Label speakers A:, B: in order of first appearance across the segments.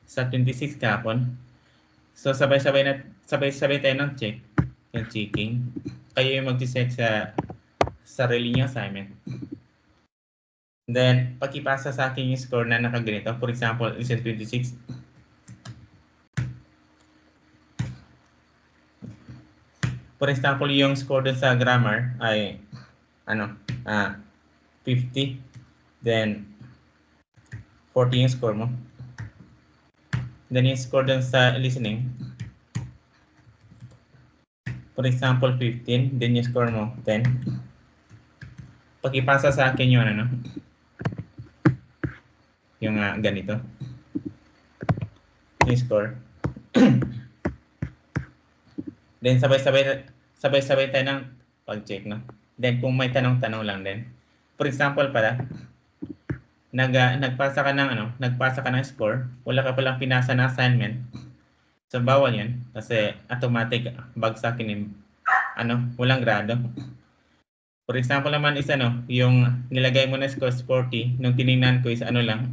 A: sa 26 kahapon. So sabay-sabay tayo ng check, yung checking. Kayo yung mag-check sa sarili niyo assignment. Then, pakipasa sa akin yung score na nakaganito. For example, lesson 26. For example, yung score dun sa grammar ay 50. Then, 40 yung score mo. Then, yung score dun sa listening. For example, 15. Then, yung score mo, 10. Pakipasa sa akin yung yung ganito. Yung score. Then, sabay-sabay tayo ng pag-check, no? Then, kung may tanong-tanong lang din. For example pala, nagpasa ka ng score, wala ka palang pinasa na assignment. So, bawal yun. Kasi automatic bagsakin yung walang grado. For example naman is yung nilagay mo na score is 40, nung tinignan ko is lang,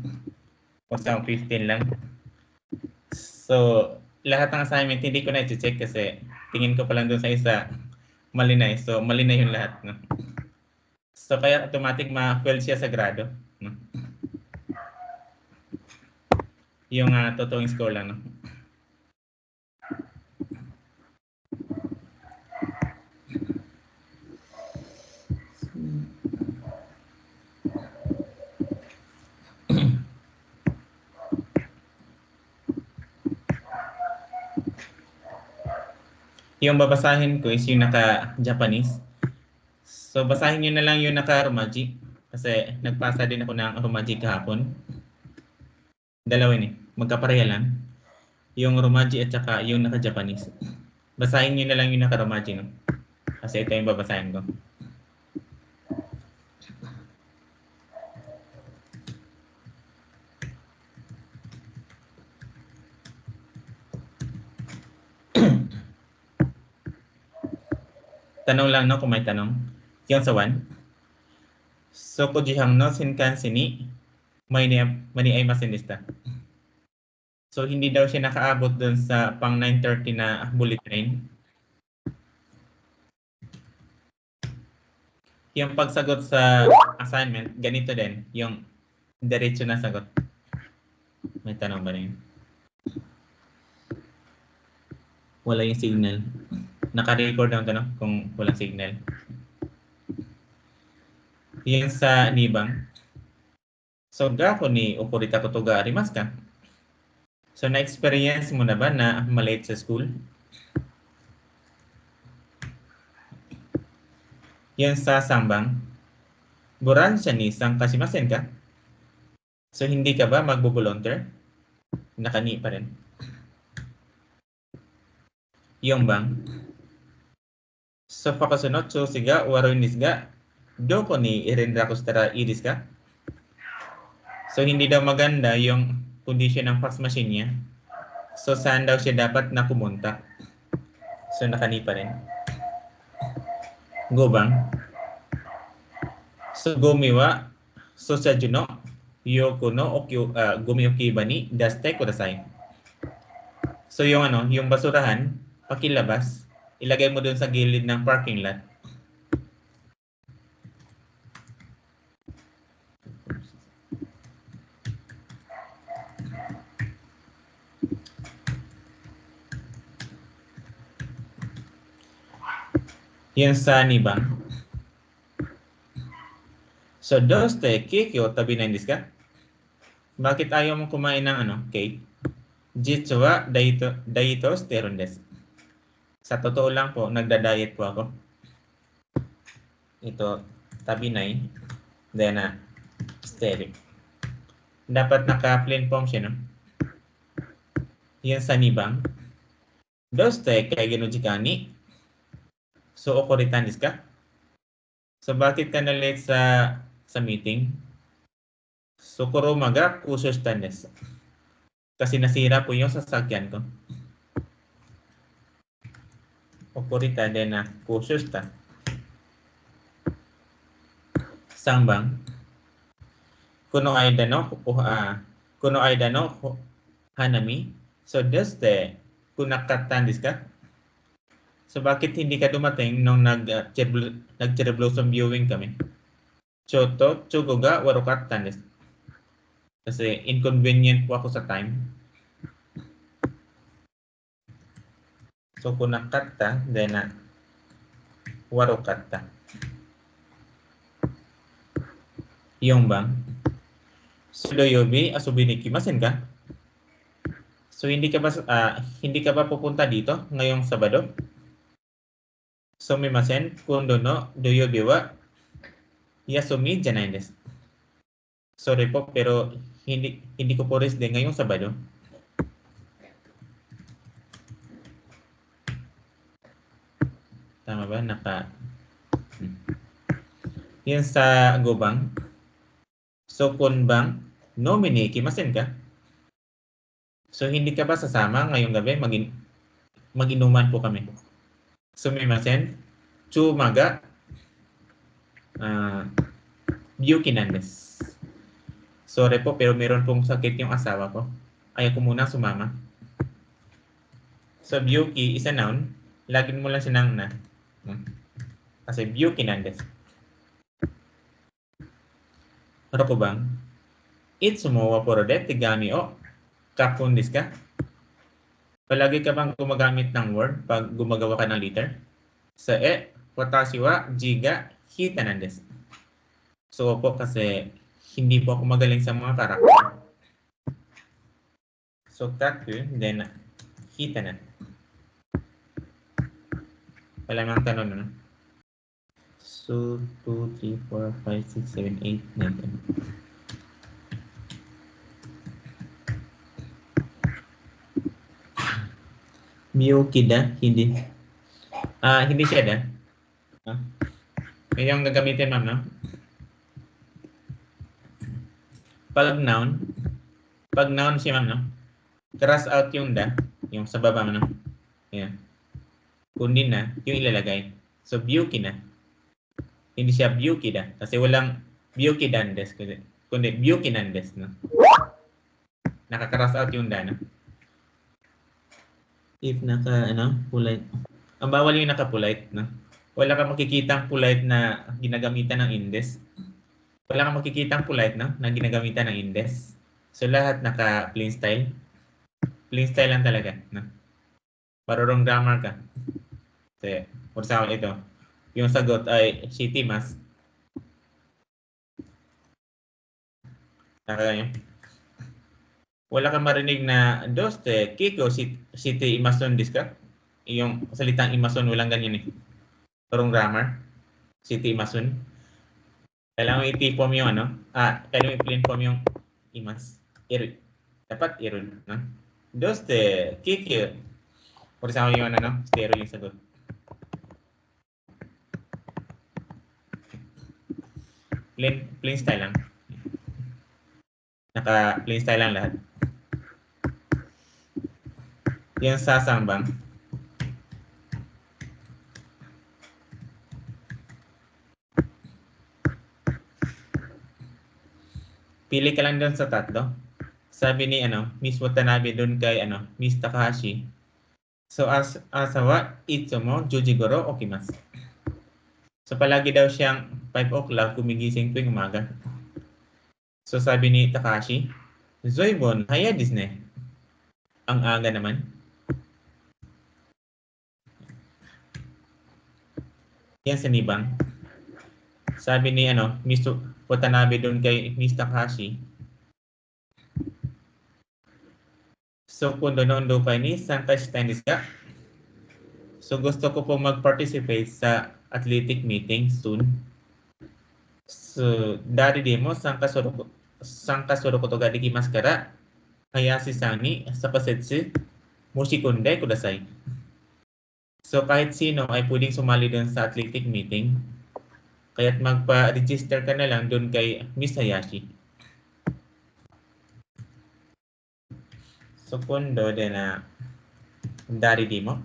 A: o 15 lang. So, lahat ng assignment hindi ko na i-check kasi tingin ko pa lang doon sa isa mali na. So, mali na yung lahat. No? So, kaya automatic ma-fail siya sa grado. No? Yung totoong score lang. No? Yung babasahin ko is yung naka-Japanese. So, basahin nyo na lang yung naka-Romaji. Kasi nagpasa din ako ng Romaji kahapon. Dalawa yun eh. Magkapareha lang. Yung Romaji at saka yung naka-Japanese. Basahin nyo na lang yung naka-Romaji. No? Kasi ito yung babasahin ko. Tanong lang no kung may tanong. Yung sa 1. So, kujihang no shinkansen ni mani aimasen deshita. So, hindi daw siya nakaabot dun sa pang 9:30 na bullet train. Yung pagsagot sa assignment, ganito din. Yung diretso na sagot. May tanong ba rin? Wala yung signal. Naka-record ang tanong kung walang signal. Yung sa nibang. So, gako ni okurita koto ga arimasu ka? So, na-experience mo na ba na malate sa school? Yung sa sambang, boransya ni sankashimasen ka? So, hindi ka ba magbo-volunteer? Nakani pa rin. Yung bang, so, pakasunod, chosi ga waroin desu ga, doko ni irenraku shitara ii desu ka? So, hindi daw maganda yung condition ng fax machine niya. So, saan daw siya dapat na pumunta? So, nakani pa rin. Go bang? So, gomi wa soshaju no yoko no gomi okiba ni dashite kudasai. So, yung yung basurahan, pakilabas, ilagay mo dun sa gilid ng parking lot. Yan sa nibang. So, doste keke o tabi na desu ka? Bakit ayaw mong kumain ng cake? Jitsu wa daito shiteru desu. Sa totoo lang po, nagda-diet po ako. Ito, tabinay. Then, steric. Dapat naka-plain form siya, no? Yan sa nibang. Doste kay genujika ni. So, okoritan desu ka? So, bakit ka na-late sa meeting? So, kuruma ga kushoushita desu. Kasi nasira po yung sasakyan ko. Okurita din na kushoushita. Sangbang. Kuno aida no kuno aida no hanami. So does the kunakatan desu ka? So bakit hindi ka dumating nung nag-cherry blossom viewing kami? Choto chugo ga warukatan desu. Kasi inconvenient po ako sa time. So kunakata then warukata. Yung bang Sudoyobi asubi ni kimasen ka? So hindi ka ba pupunta dito ngayong Sabado? Sumimasen kundo no doyobi wa yasumi janai desu. Sorry po pero hindi ko po rest day ngayong Sabado. Tama ba? Yan sa gobang. So kun bang nominee kimasen ka? So hindi ka ba sasama ngayong gabi mag-inuman po kami? Sumimasen chumaga byukinan desu. Sorry po pero meron pong sakit yung asawa ko. Ayaw ko muna sumama. So byuki is a noun. Lagyan mo lang siya ng na. Kasi byukinan desu. Rokubang itsumo wa porode tegami o kapun desu ka? Palagi ka bang gumagamit ng word pag gumagawa ka ng letter? Sa watashi wa ji ga hitanan desu. So po kasi hindi po ako magaling sa mga karakter. So kaku then hitanan. Palamang tanong na. So 2, 3, 4, 5, 6, 7, 8, 9, 10. Miyokida, hindi. Hindi siya da. Yung gagamitin ma'am, no? Pag noun siya ma'am, no? Cross out yung da, yung sa baba mo, no? Ayan. Kundi na, yung ilalagay. So, byuki na. Hindi siya byukida. Kasi walang byukidan desu. Kundi byukinan desu, no? Naka-cross out yung da, no? If polite. Ang bawal yung naka-polite, no? Wala kang makikitang polite na ginagamitan ng indes. Wala kang makikitang polite, no? Na ginagamitan ng indes. So, lahat naka-plain style. Plain style lang talaga, no? Marunong grammar ka. Kasi, for example, ito. Yung sagot ay shitimasu. Nakaganyan. Wala kang marinig na doste, kiko, shiti imasun desu ka? Yung salitang imasun, walang ganyan eh. Marunong grammar. Shiti imasun. Kailangan i-form yung kailangan i-plain form yung imas. Dapat irul, no? Doste, kiko. For example, yung stereo yung sagot. Plain style lang. Naka-plain style lang lahat. Yung sasangbang. Pili ka lang doon sa tatlo. Sabi ni Miss Watanabe doon kay Miss Takahashi. So asawa itsumo jujigoro okimasu. So palagi daw siyang 5 o'clock gumigising tuwing umaga. So sabi ni Takahashi, Zoibon, haya desu ne. Ang aga naman. Yan sa nibang. Sabi ni Miss Watanabe doon kay Miss Takahashi. So kung doon pa ni saan ka desu ka? So gusto ko po mag-participate sa athletic meeting soon. So dari demo sankasuru koto ga dekimasu kara Hayashi-san ni sapasetsu moshikonde kudasai. So kahit sino ay pwedeng sumali doon sa athletic meeting. Kaya't magpa-register ka na lang doon kay Miss Hayashi. So kundo din dari demo.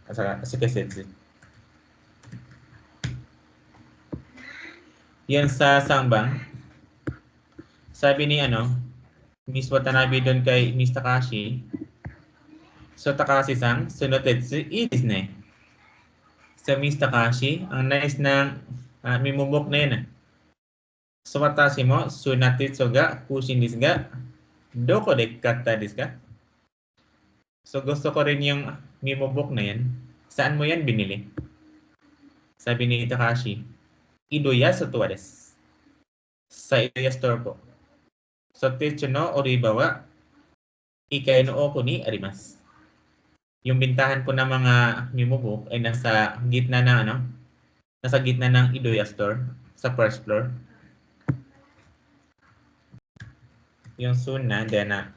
A: Sapasetsu. Yan sa sangbang. Sabi ni Miss Watanabe doon kay Miss Takashi. So, Takashi-san, sunotetsu, ii desu ne. Sa Miss Takashi, ang nice na mimumok na yun. So, watashi mo, sunatetsu ga kushin desu ga, doko de katta desu ka? So, gusto ko rin yung mimubok na yan. Saan mo yan binili? Sabi ni Takashi, Idoya Sotowa desu. Sa Idoya Store po. So, techo no oriba wa ikai no oku ni arimasu. Yung bintahan po ng mga mimubok ay nasa gitna na nasa gitna ng Idoya Store sa first floor. Yung suna, then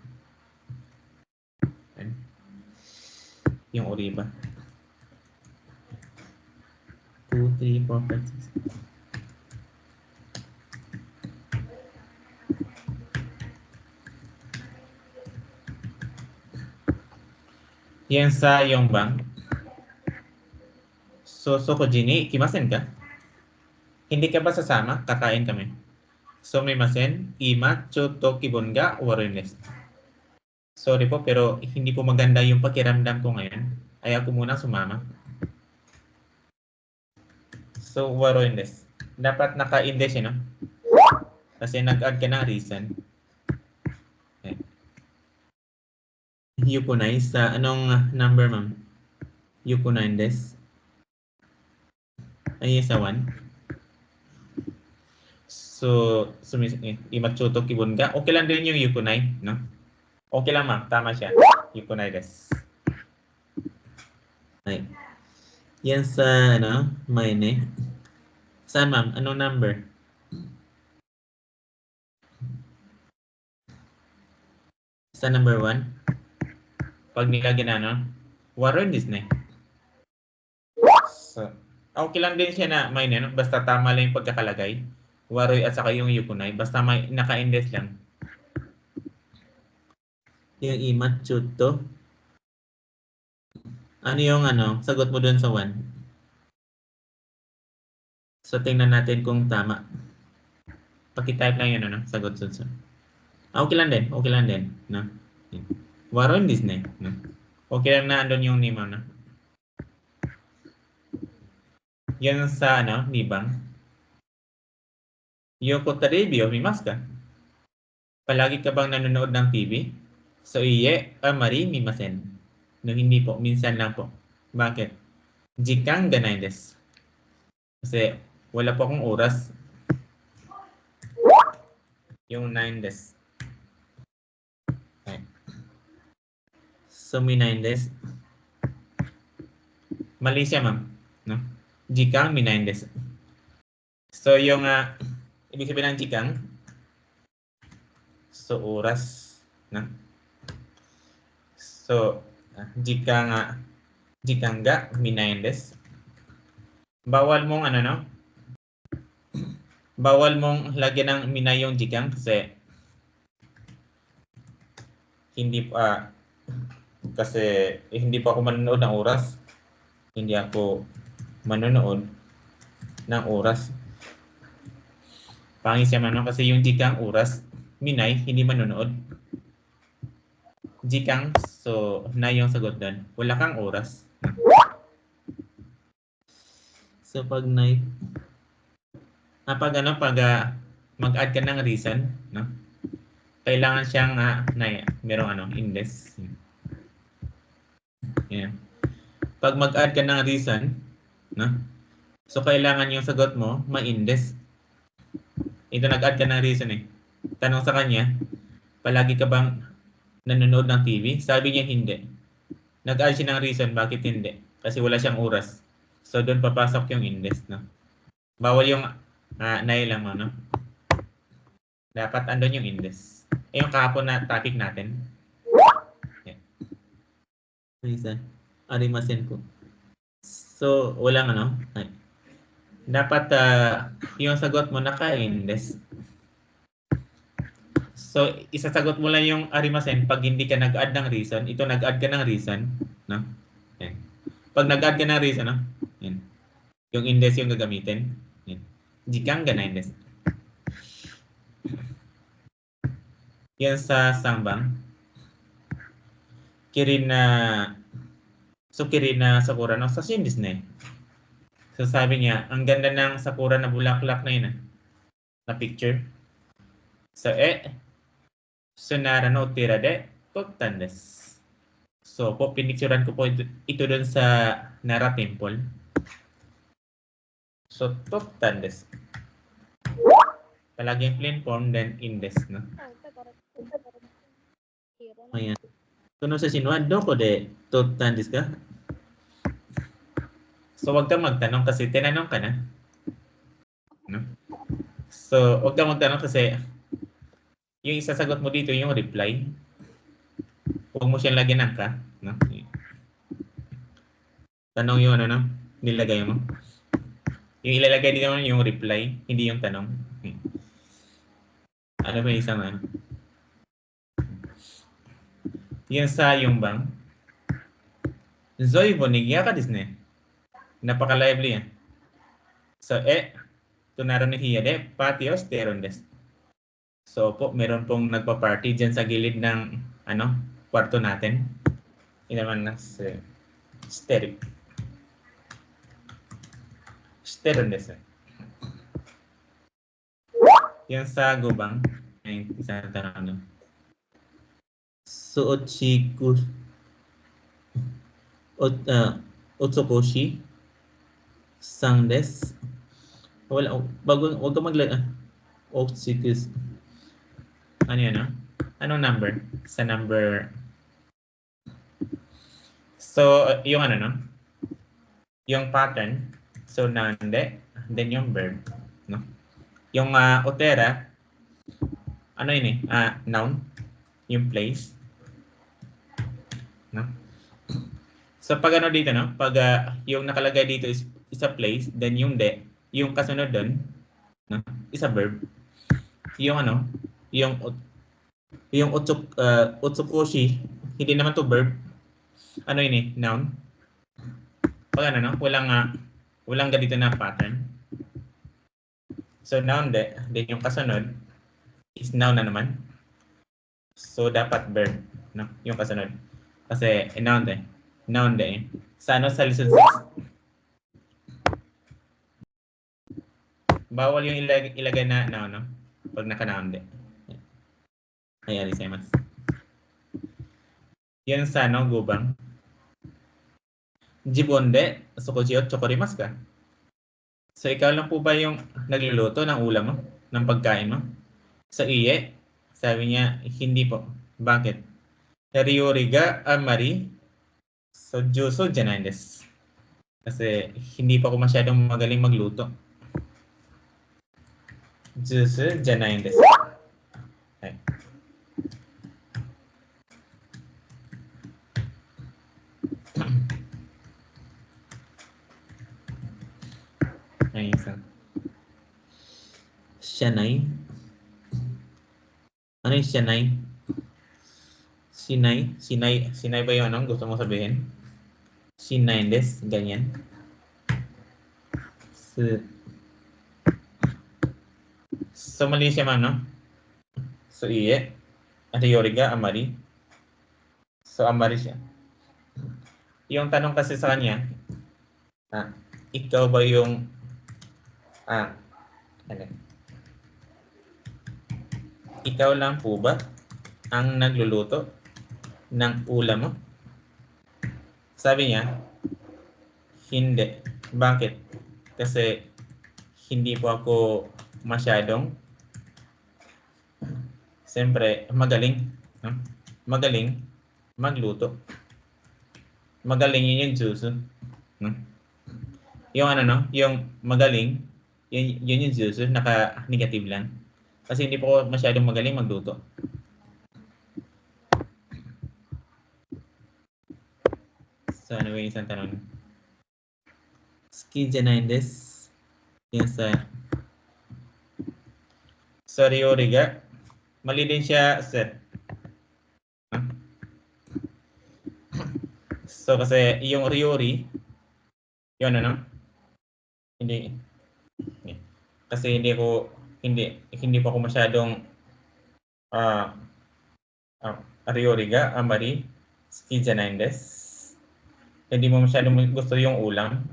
A: yung oriba. 2, 3, 4, 5, 6. Yan sa yung bang. So, Sokoji ni ikimasen ka? Hindi ka ba sasama? Kakain kami. Sumimasen, ima, chotto kibon ga warin desu. Sorry po, pero hindi po maganda yung pakiramdam ko ngayon. Ay ako muna sumama. So, warin desu. Dapat naka-indes no? Kasi nag-add ka ng reason. Okay. Yukunai sa anong number, ma'am? Yukunai desu. Ay, sa 1. So, imachuto kibun ga. Okay lang din yung yukunai, no? Okay lang, ma'am. Tama siya. Yukunai desu. Ay. Yan sa, maine. Saan, ma'am? Anong number? Sa number 1? Pag nilagyan waron desu ne. So, okay lang din siya na maine, no? Basta tama lang yung pagkakalagay. Waroy at saka yung yukunai. Basta may naka-indes lang. Yung imachuto. Ano yung sagot mo dun sa 1? So, tingnan natin kung tama. Paki-type lang yun, sagot sunod. Okay lang din. Okay lang din. No? Waron desu ne. No? Okay lang na andun yung name, no? Yan sa, nibang. Yoko terebi o mimasu ka? Palagi ka bang nanonood ng TV? So, iye, amari mimasen. No, hindi po. Minsan lang po. Bakit? Jikan ga nai desu. Kasi wala po akong oras. Yung 9 desu. Okay. So, may 9 desu. Mali siya, ma'am. No? Jikan may 9 desu. So, yung ibig sabihin ng jikan, so, oras. No? So, jikan ga may 9 desu. Bawal mong bawal mong lagyan ng minay yung jikan kasi hindi pa hindi pa ako manonood ng oras. Hindi ako manonood ng oras. Pangit siya man kasi yung jikang oras, minay hindi manonood. Jikang, so na yung sagot doon. Wala kang oras. So pag mag-add ka ng reason, no? Kailangan siyang merong index. Yan. Pag mag-add ka ng reason, no? So kailangan yung sagot mo ma-index. Ito nag-add ka ng reason eh. Tanong sa kanya, palagi ka bang nanonood ng TV? Sabi niya hindi. Nag-add siya ng reason, bakit hindi? Kasi wala siyang oras. So doon papasok yung index, no? Bawal yung nai lang, no? Dapat andun yung index. Yung kahapon na topic natin. Yeah. Isa. Arimasen po. So, walang dapat yung sagot mo naka-index. So, isasagot mo lang yung arimasen pag hindi ka nag-add ng reason. Ito nag-add ka ng reason, no? Yan. Pag nag-add ka ng reason, no? Yan. Yung index yung gagamitin. Yan. Jikan ga na index. Yan sa Sangbang. Kirina Sakura no sa Disney. So sabi niya, ang ganda ng sakura na bulaklak na yun na picture. So Sunara no Tira de Tottan desu. So po pinicturean ko po ito doon sa Nara Temple. So Tottan desu. Palaging plain form then indes no. Ayan. Kuno sa sinuan doko de Tottan desu ka? So wag kang magtanong kasi tinanong ka na. No? So wag kang magtanong kasi yung isasagot mo dito yung reply. Huwag mo siyang lagyan ng ka. No? Tanong yun, ano, nilagay mo. Yung ilalagay dito yung reply, hindi yung tanong. Ano ba isang ano? Yung sa yung bang. Zoe bonigya ka desu ne. Napaka-lively yan. So, tunaro ni hiya de patio steron desu. So po, meron pong nagpa-party dyan sa gilid ng ano, kwarto natin. Yun naman na stereo. Steron desu. Yung sa gubang, ay isang tanong. Suochiku Otsukoshi sang desu. Wala, wag ka maglagay. Otsukus. Ano yun, no? Anong number? Sa number. So, yung ano, no? Yung pattern. So, nande. Then yung verb. No? Yung otera. Ano yun noun. Yung place. No? So, pag ano dito, no? Pag yung nakalagay dito is a place, then yung de. Yung kasunod doon, no? Is a verb. Yung ano, yung utsukoshi, hindi naman to verb. Ano yun noun. Pag ano, no? Walang ganito na pattern. So, noun de, then yung kasunod is noun na naman. So, dapat verb, no? Yung kasunod. Kasi, noun de. Noun de. Sa ano, sa lesson 6, bawal yung ilagay na noun, no? Pag naka-noun de. Ay, arisemas. Yan sa ano, gubang. Jibon de, sukoji o chokorimasu ka? So, ikaw lang po ba yung nagluluto ng ulam mo? Ng pagkain mo? Sa iye, sabi niya, hindi po. Bakit? Ryori ga amari sojuso janai desu. Kasi hindi pa ako masyadong magaling magluto. Jusu janai desu. Okay. Ay, isa. Shanai. Ano yung shanai? Sinay? Sinay ba yung anong gusto mo sabihin? Sinay desu, ganyan. So, mali siya man, no? So, iye. Ryori ga amari. So, amari siya. Yung tanong kasi sa kanya, ikaw ba yung ano? Ikaw lang po ba ang nagluluto ng ulam mo? Sabi niya, hindi. Bakit? Kasi hindi po ako masyadong siyempre magaling, no? Magaling magluto. Magaling yun yung jusu, no? Yung ano, no? Yung magaling, yun yung jusu, naka-negative lang. Kasi hindi po ako masyadong magaling magluto. So, ano yung isang tanong? Ski janai desu. Yan sa Ryori ga. Mali din siya, sir. So, kasi yung Ryori, yun ano? Hindi. Kasi hindi pa ako masyadong Ariori ga amari suki janai desu. Hindi mo masyadong gusto yung ulam.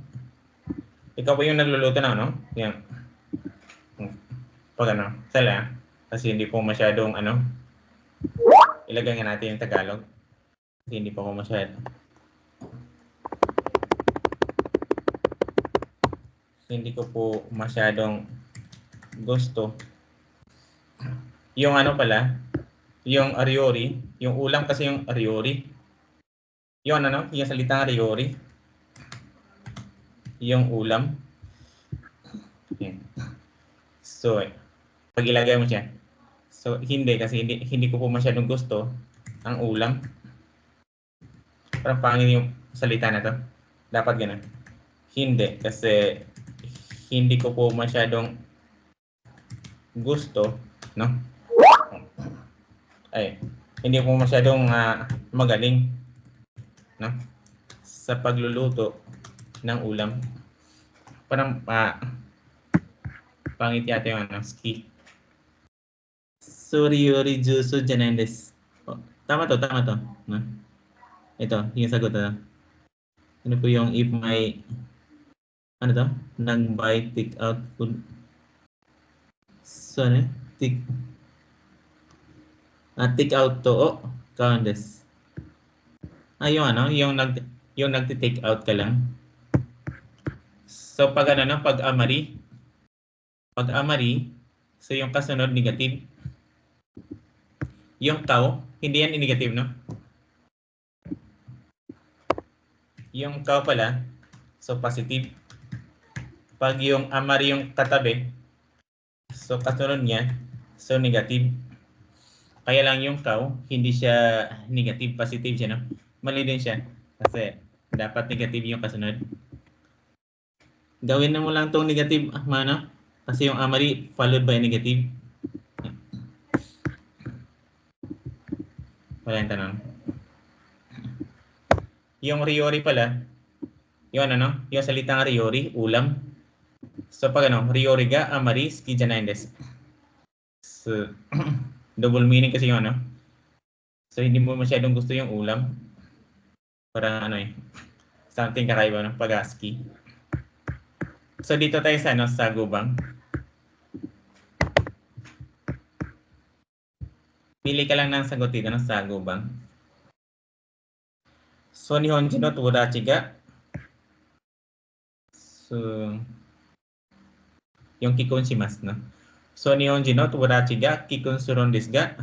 A: Ikaw po yung nagluluto na, no? Yan. Pag ano, sala. Kasi hindi po masyadong ano. Ilagay nga natin yung Tagalog. Kasi hindi po ako masyado. Hindi ko po masyadong gusto. Yung ano pala, yung ariori, yung ulam kasi yung ariori. Yung ano, yung salitang ariori. Yung ulam. Yan. So, pag ilagay mo siya. So, hindi kasi hindi ko po masyadong gusto ang ulam. Parang pangin yung salita na to. Dapat ganun. Hindi kasi hindi ko po masyadong gusto, no? Ay, hindi po masyadong magaling, no? Sa pagluluto ng ulam. Parang pangit yata yung ano, ski. Sorry, jusu janai desu. Oh, tama to, no? Ito, yung sagot na. Ano po yung if may ano to? Nag-buy take out food. So, ano? Take out to count desu. Yung ano, yung nagti-take out ka lang. So pag ano no, pag amari, so yung kasunod negative. Yung cow, hindi yan negative, no? Yung cow pala, so positive. Pag yung amari yung katabi, so kasunod niya, so negative. Kaya lang yung cow, hindi siya negative, positive siya, no? Mali din siya. Kasi dapat negative yung kasunod. Gawin na mo lang tong negative, mano? Kasi yung amari followed by negative. Wala yung tanong. Yung riori pala, yung ano, yung salitang riori, ulam. So pag ano, riori ga amari suki janai desu. So, double meaning kasi yung ano. So hindi mo masyadong gusto yung ulam. Parang ano something kakaiba, no? Pag-aski. So dito tayo sa ano, sa gubang. Pili ka lang ng sagot dito, no? Sa gubang. So nihonji no tomodachi ga. So yung kikun shimasu, no? So nihonji no tomodachi ga kikun surun desu ga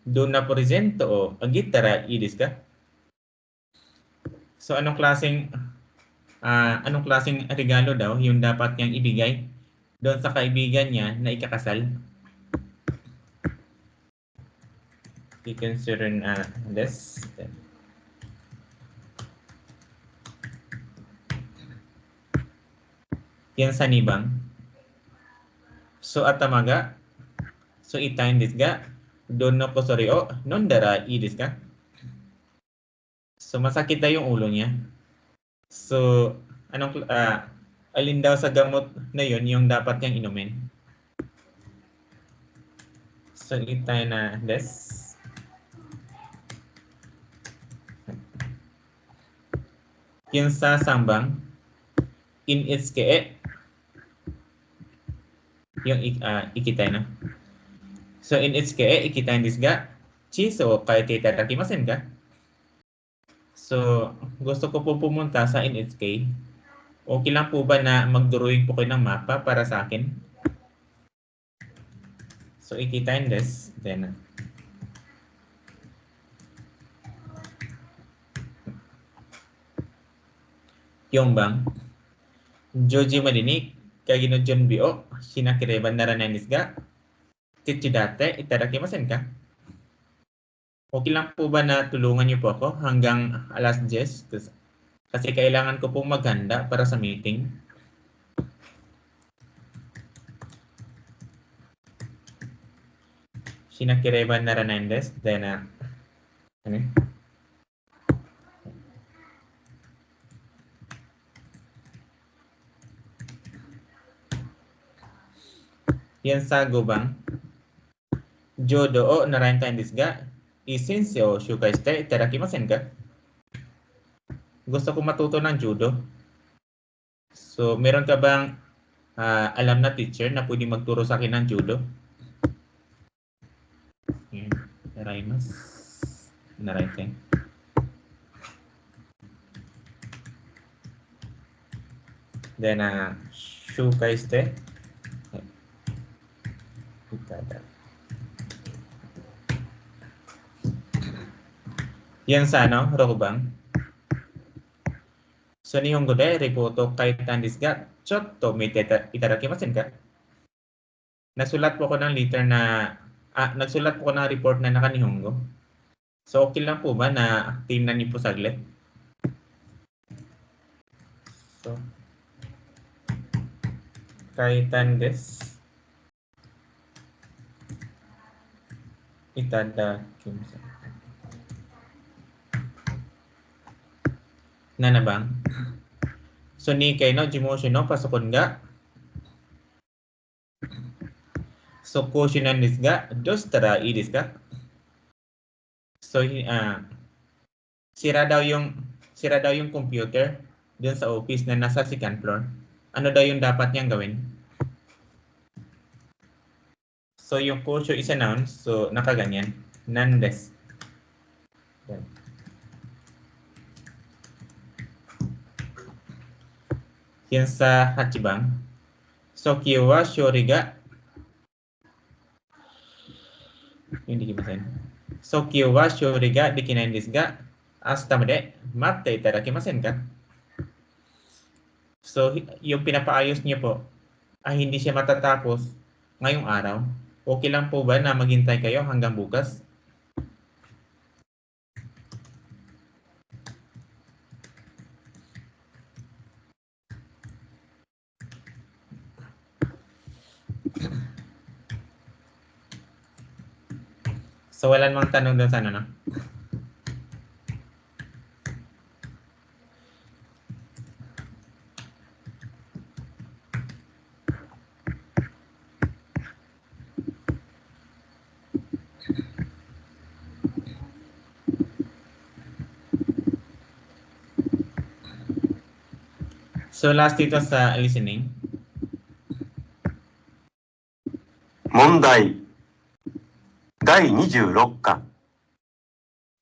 A: donna presento o agitara ii desu ka? So anong klaseng regalo daw yung dapat niyang ibigay doon sa kaibigan niya na ikakasal? Kikun surun desu. Yan sa nibang. So atamaga. So itain desu ga dono ko sore o nondara ii desu ka? So masakit daw yung ulo niya. So alin daw sa gamot na yun yung dapat niyang inumin? So itain na desu. Yung sa sambang in its ke yung ikitai, no? So in its ke ikitai desu ga chiso o kaete itadakimasen ka? So gusto ko po pumunta sa in its ke. Okay lang po ba na mag-drawing po kayo ng mapa para sa akin? So ikitai desu. Then yung bang Joji Marinik kaya ginojunbi o shinakireban naranay desu ga tichidate itadakimasen ka? Okay lang po ba na tulungan niyo po ako hanggang alas 10? Kasi kailangan ko pong maghanda para sa meeting. Shinakireban naranay desu. Then ano? Yan sa gubang. Jodo o naraintain desu ga isense o shukai shite itadakimasen ka? Gusto ko matuto ng judo. So, meron ka bang alam na teacher na pwede magturo sa akin ng judo? Yan. Naraimas. Naraitin. Then, shukai shite. Itada. Yan sa ano, Rokubang. So, nihongo de ripoto kaitan desu ga chotto mite itadakimasen ka? Nagsulat po ko ng letter na nagsulat po ko ng report na naka-nihongo. So, okay lang po ba na tingnan niyo po saglit? So, kaitan desu itadakimasen. Nanabang. So, Nikkei no Jimoshu no pasokon ga. So, koshinan desu ga doshitara ii desu ka? So, sira daw yung computer dun sa office na nasa second floor. Ano daw yung dapat niyang gawin? So, yung kosho is a noun. So, nakaganyan. Nan desu. Yan. Yan sa hachibang. So, kiyo wa shori ga hindi kimasen. So, kiyo wa shori ga dekinai desu ga ashita made matte itadakimasen ka? So, yung pinapaayos niyo po ay hindi siya matatapos ngayong araw. Okay lang po ba na maghintay kayo hanggang bukas? So, wala namang tanong doon sa ano, no? So, last dito sa listening.
B: 問題第26課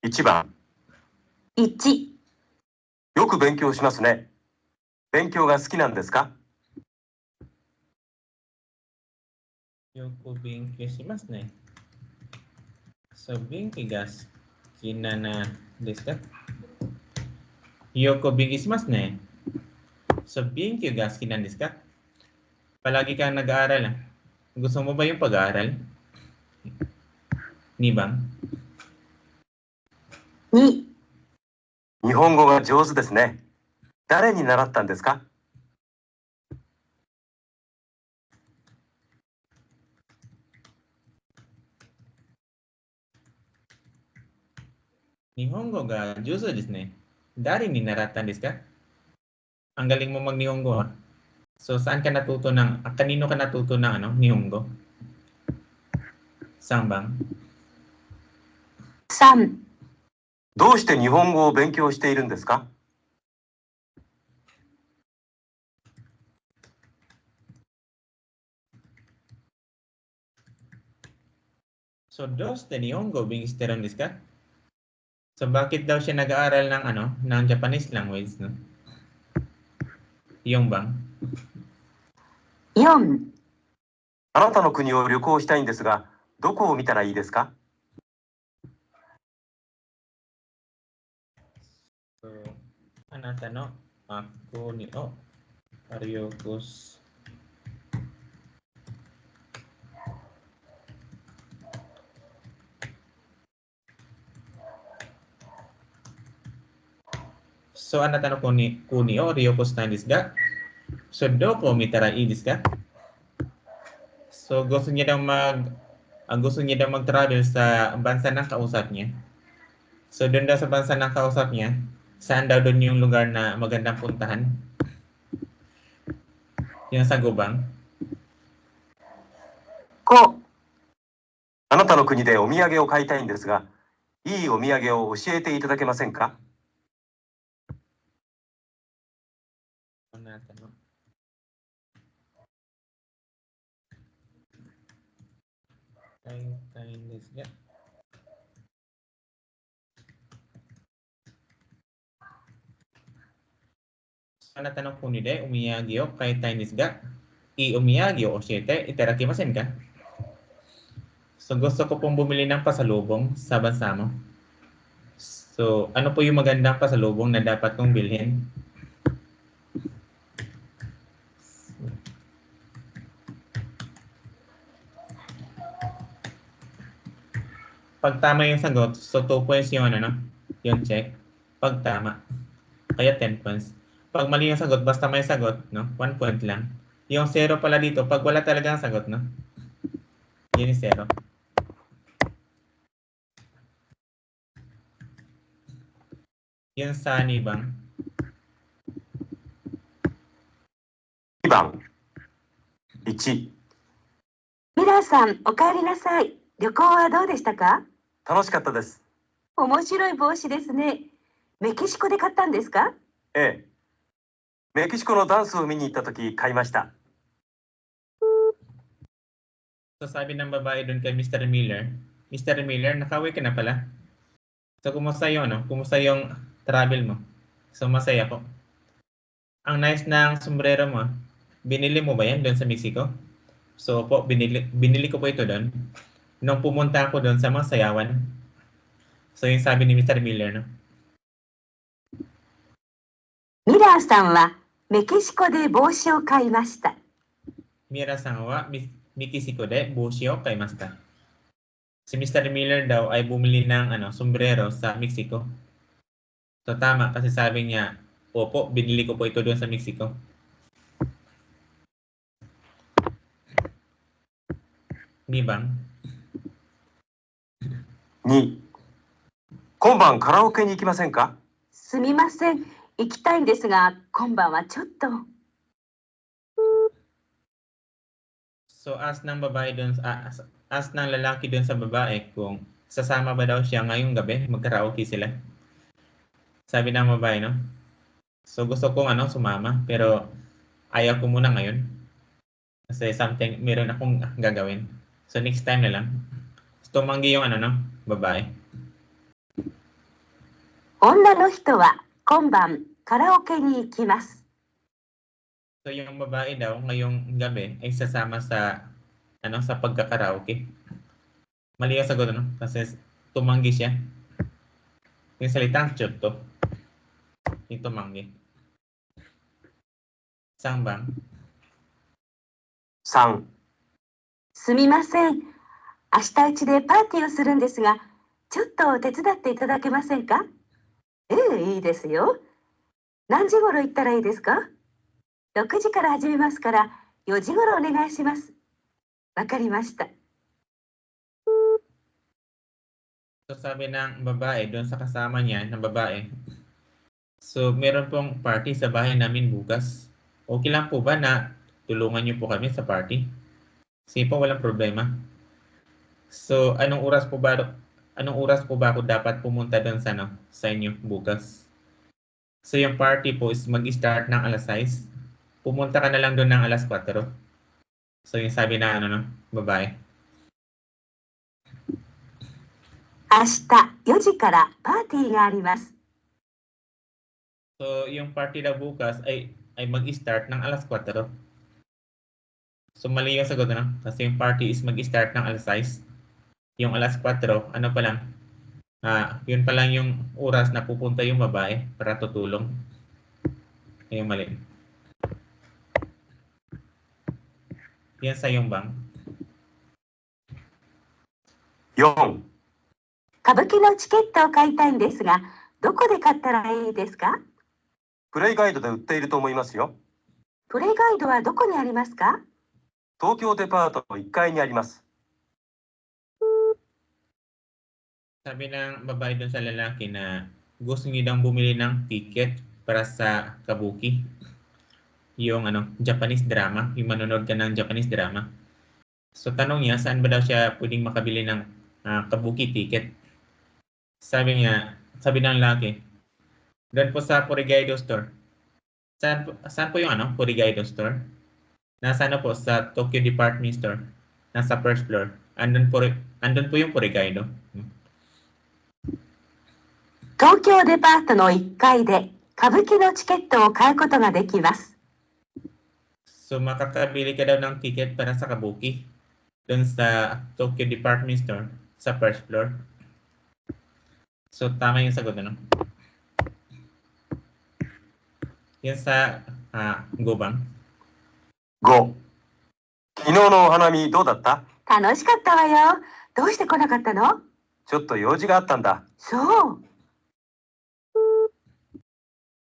B: 1番
C: 1、
B: よく勉強しますね。勉強が好きなんですか？
A: よく勉強しますね。So, 勉強が好きなですか？よく勉強しますね。So, 勉強が好きなんですか? Palagi kang nag-aaral. Gusto mo ba yung pag-aaral? Nibang?
C: 2、
B: 日本語が上手ですね。誰に習ったんですか？
A: Nihongo ga juzu desu ne. Dari ni naratan desu ka? Ang galing mo mag-Nihongo. So, saan ka natuto kanino ka natuto ng Nihongo? Saan bang?
C: 3、
B: どうして日本語を勉強しているんですか？
A: So, doshite Nihongo bingisteron desu ka? So, bakit daw siya nag-aaral ng Japanese language, no? Yung bang?
C: 4、
B: あなたの国を旅行したいんですが、どこを見たらいいですか？
A: So, anata no kuni o Aryokus. So, anata no kuni o Aryokus na desu ga? So, doko mitara ii desu ka? So, gusto niya daw mag-travel sa bansa ng kausap niya. So, doon daw sa bansa ng kausap niya, saan daw doon yung lugar na magandang puntahan? Yung sa Gubang.
C: 5、
B: あなたの国でお土産を買いたいんですが、いいお土産を教えていただけませんか？
A: Ano natin, no? Tayoですが。Sana tanong po nila, umiyagi o kay Chinese ga, i-umiyagi o oshete, itarakimasen ka? So, gusto ko pong bumili ng pasalubong sa bansa mo. So, ano po yung magandang pasalubong na dapat kong bilhin? Pag tama yung sagot, so 2 points yung ano, no? Yung check. Pag tama, kaya 10 points. Pag mali yung sagot, basta may sagot, no? 1 point lang. Yung 0 pala dito, pag wala talagang sagot, no? Yun yung 0. Yung sa nibang.
B: 2番。1、
C: ミラーさん、お帰りなさい。旅行はどうでしたか？
B: 楽しかったです。
C: 面白い帽子ですね。メキシコで買ったんですか？
B: ええ。メキシコのダンスを見に行った時買いました。
A: So sabi ng babae doon kay Mr. Miller, Mr. Miller, nakauwi ka na pala. So kumusta yun, no? Kumusta yung travel mo? So masaya po. Ang nice ng sombrero mo, binili mo ba yan doon sa Mexico? So po, binili ko po ito doon. Nung pumunta ako doon sa mga sayawan. So yung sabi ni Mr. Miller, no?
C: ミラーさんはメキシコで帽子を買いました。
A: Mira-san wa Mexico de Bushio kay Masta. Si Mr. Miller daw ay bumili ng sombrero sa Mexico. So tama kasi sabi niya, opo, binili ko po ito doon sa Mexico. Di bang?
B: 2、今晩カラオケに行きませんか？
C: すみません。行きたいんですが、今晩はちょっと。
A: So ask ng babae doon, ask ng lalaki doon sa babae kung sasama ba daw siya ngayong gabi, magkaraoke sila. Sabi ng babae, no? So gusto kong sumama, pero ayaw ko muna ngayon. Kasi something, meron akong gagawin. So next time na lang. So tumanggi yung babae.
C: 女の人は今晩カラオケに行きます。
A: So yung babae daw ngayong gabi ay sasama sa sa pagkakaraoke. Mali yung sagot, kasi tumanggi siya. Yung salitang chutto. Yung tumanggi. Sang bang?
B: 3、
C: すみません。明日うちでパーティーをするんですが、ちょっと手伝っていただけませんか？ええ、いいですよ。何時頃行ったらいいですか？6時から始めますから4時頃お願いします。わかりました。
A: So sabi ng babae doon sa kasama niya ng babae, so meron pong party sa bahay namin bukas. Okay lang po ba na tulungan niyo po kami sa party? Sige po, walang problema. So anong oras po ba ako dapat pumunta doon sa inyo bukas? So yung party po is mag-start ng alas 6. Pumunta ka na lang doon ng alas 4. So yung sabi na babae.
C: 明日4時からパーティーがあります。
A: So yung party daw bukas ay mag-start ng alas 4. So mali yung sagot, kasi yung party is mag-start ng alas 6. Yung alas 4, pa lang? Yun pa lang yung oras na pupunta yung babae para tutulong. Yung mali. Yan sa yung bang?
B: 4、
C: 歌舞伎のチケットを買いたいんですが、どこで買ったらいいですか？
B: プレイガイドで売っていると思いますよ。
C: プレイガイドはどこにありますか？
B: 東京デパートの1階にあります。
A: Sabi ng babae doon sa lalaki na gusto niya daw bumili ng ticket para sa kabuki. Yung Japanese drama, yung manonood ka ng Japanese drama. So tanong niya, saan ba daw siya pwedeng makabili ng kabuki ticket? Sabi ng lalaki, doon po sa Purigaido store. Saan po yung Purigaido store? Nasa po sa Tokyo Department Store. Nasa first floor. Andun po yung Purigaido.
C: 東京デパートの1階で歌舞伎のチケットを買うことができます。
A: So makakabili ka daw ng ticket para sa kabuki doon sa Tokyo Department Store sa first floor. So tama yung sagot, ano? Yan sa Gobang.
B: 5、昨日のお花見どうだった？
C: 楽しかったわよ。どうして来なかったの？
B: ちょっと用事があったんだ。
C: そう。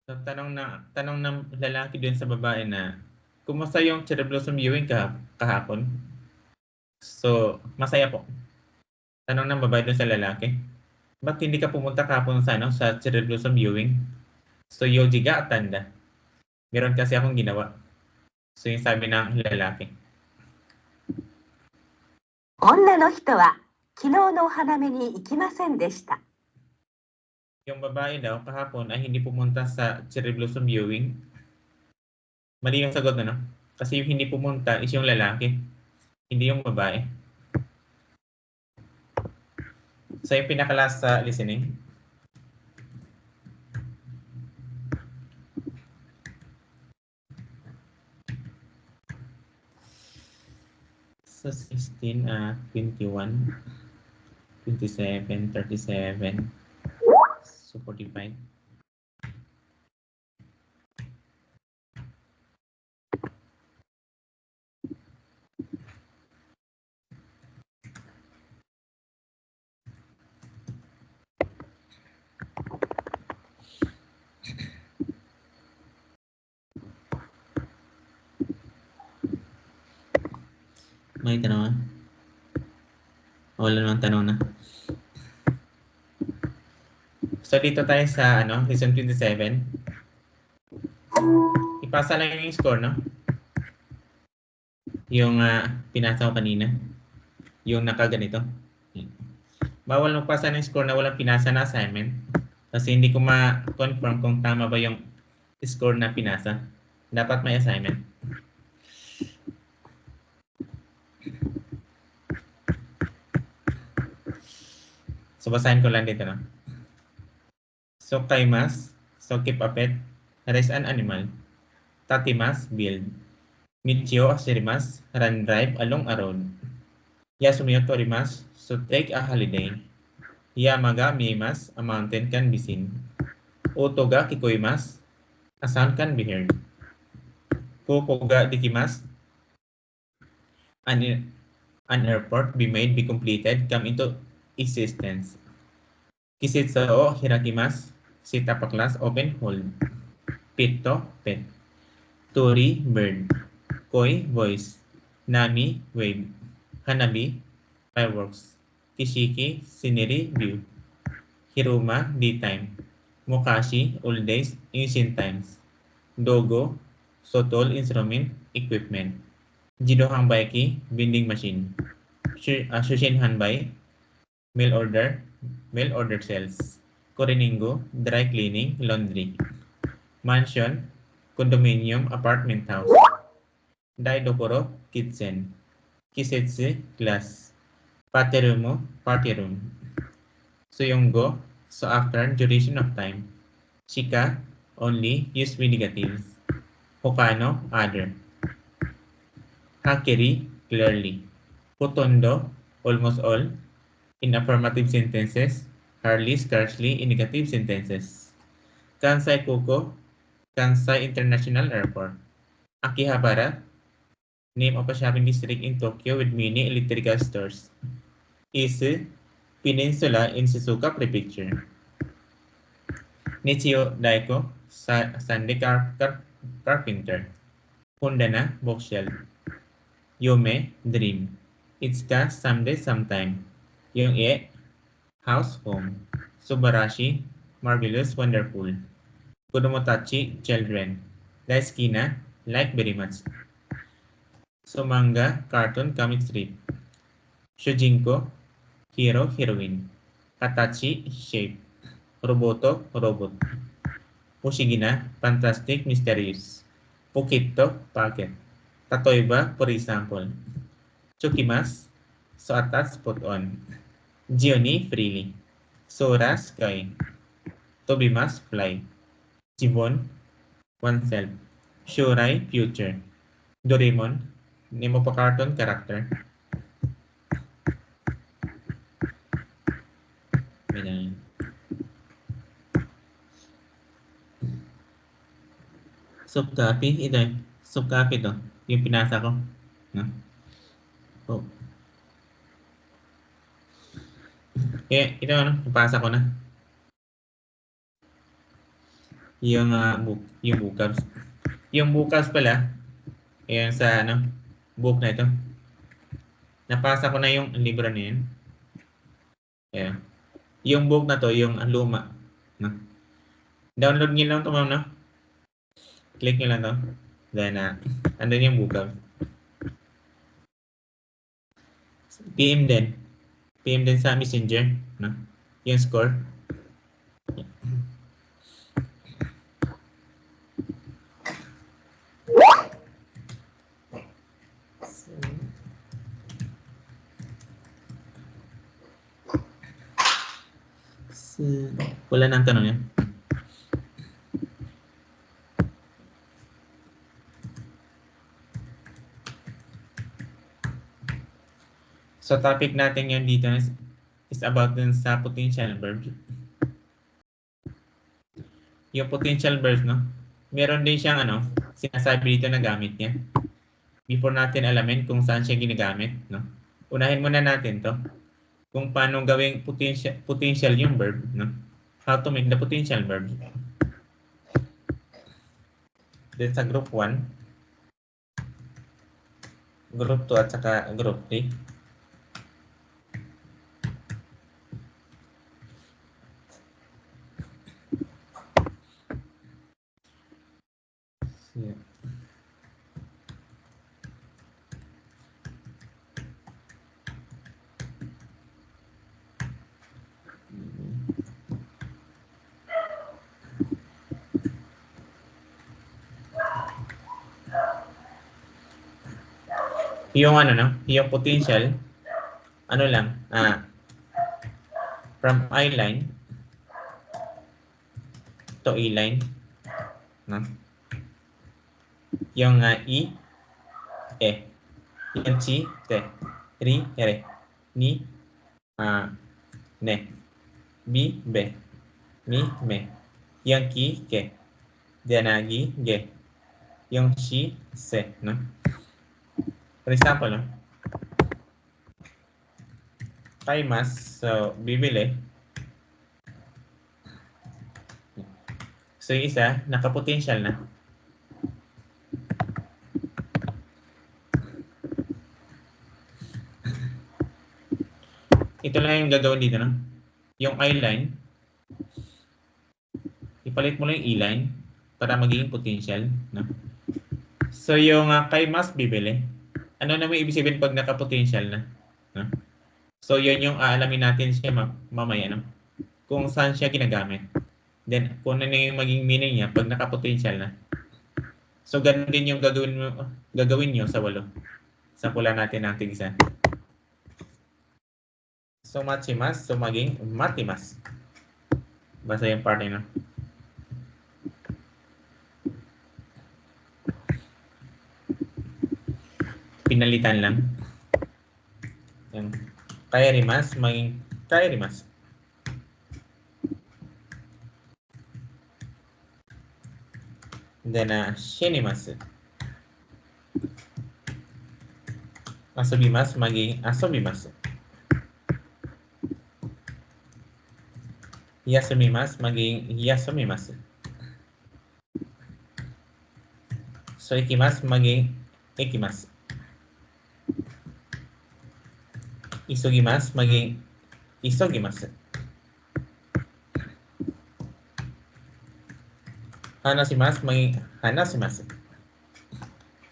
A: So tanong ng lalaki doon sa babae na, kumusta yung Cherry Blossom viewing kahapon? So, masaya po. Tanong ng babae doon sa lalaki, ba't hindi ka pumunta kahapon sa Cherry Blossom viewing? So, yoji ga atanda. Meron kasi akong ginawa. So, yung sabi ng lalaki.
C: 女の人は昨日のお花見に行きませんでした。
A: Yung babae daw kahapon ay hindi pumunta sa Cherry Blossom viewing. Mali yung sagot, ano? Kasi yung hindi pumunta is yung lalaki, hindi yung babae. So, yung pinakalas sa listening. So, 16, 21, 27, 37, so 45. May tanong na? Wala namang tanong na. So, dito tayo sa lesson 27. Ipasa lang yung score, no? Yung pinasa ko kanina. Yung nakaganito. Bawal magpasa ng score na walang pinasa na assignment. Kasi hindi ko ma-confirm kung tama ba yung score na pinasa. Dapat may assignment. So, basahin ko lang dito, no? So, kaimas, so keep a pet, raise an animal. Tatimas, build. Michio asirimas, run drive along a road. Yasumiyo torimas, so take a holiday. Yamaga mimas, a mountain can be seen. Otoga kikoimas, a sound can be heard. Kokoga dikimas, an airport be completed, come into existence. Kisitsa o hirakimas, sita paklas, open, hold. Pitto, pet. Tori, bird. Koi, voice. Nami, wave. Hanabi, fireworks. Kishiki, scenery, view. Hiruma, daytime. Mukashi, old days, ancient times. Dogo, sotol, instrument, equipment. Jido Hanbaiki, vending machine. Shushin Hanbai, mail order sales. Koriningo, dry cleaning, laundry. Mansion, condominium, apartment house. Daidokoro, kitchen. Kisetsu, class. Paterumo, party room. Suyongo, so after, duration of time. Shika, only, use with negatives. Hokano, other. Hakeri, clearly. Potondo, almost all, in affirmative sentences. Hardly, scarcely, in negative sentences. Kansai Kuko, Kansai International Airport. Akihabara, name of a shopping district in Tokyo with many electrical stores. Izu, peninsula in Shizuoka Prefecture. Nichio Daiko, Sunday carpenter. Hundana, bookshelf. Yome, dream. Itsuka, someday, sometime. Yung house, home. Subarashi, marvelous, wonderful. Kudomotachi, children. Daisuki, like very much. So manga, cartoon, comic strip. Shujinko, hero, heroine. Hatachi, shape. Roboto, robot. Fushigina, fantastic, mysterious. Pokito, pocket. Tatoiba, for example. Chukimas, so attach, put on. Jioni, freely. Sora, sky. Tobimas, fly. Jibon, oneself. Shurai, future. Doraemon, name of a cartoon character. Ganyan. Soft copy, ito eh. Soft copy to. Yung pinasa ko. No? Oh. Ito ano, napasa ko na. Yung book, yung bookers. Yung bookers pala, ayan sa ano, book na ito. Napasa ko na yung libro na yun. Ayan. Yung book na to, yung luma. No? Download nyo lang ito, ma'am, no? Click nyo lang to. Then, andun yung bookers. PM din. PM din sa Messenger. No? Yung score. Wala nang tanong yan. So topic natin ngayon dito is about dun sa potential verbs. Yung potential verbs, no? Meron din siyang ano, sinasabi dito na gamit niya. Before natin alamin kung saan siya ginagamit, no? Unahin muna natin to. Kung paano gawing potential yung verb, no? How to make the potential verb. Then sa group 1, group 2 at saka group 3. Yeah. Yung ano, no? Yung potential, ano lang, from I line to A line, no? Yung I, E. Yung chi, te. Ri, re. Ni, ne. Bi, be. Mi, me. Yung ki, ke. Dianagi, ge. Yung shi, se, no? For example, no? Kaimas, so bibili. So yung isa, naka-potential na. Ito lang yung gagawin dito, no? Yung I-line, ipalit mo lang yung E-line para magiging potential, no? So yung kay mas bibili, ano naman ibig sabihin pag naka-potential na, no? So yun yung aalamin natin siya mamaya, no? Kung saan siya ginagamit. Then kung ano yung maging meaning niya pag naka-potential na. So ganun din yung gagawin nyo sa 8. Sampulan natin ng tig-isa. So machimas, so maging matimas. Basta yung part na. Pinalitan lang. Yan. Kairimas, maging kairimas. Then, shinimasu. Asobimasu, maging asobimasu. Yasumimasu, maging yasumimasu. So, ikimasu, maging ikimasu. Isugimasu, maging isugimasu. Hanasimasu, maging hanasimasu.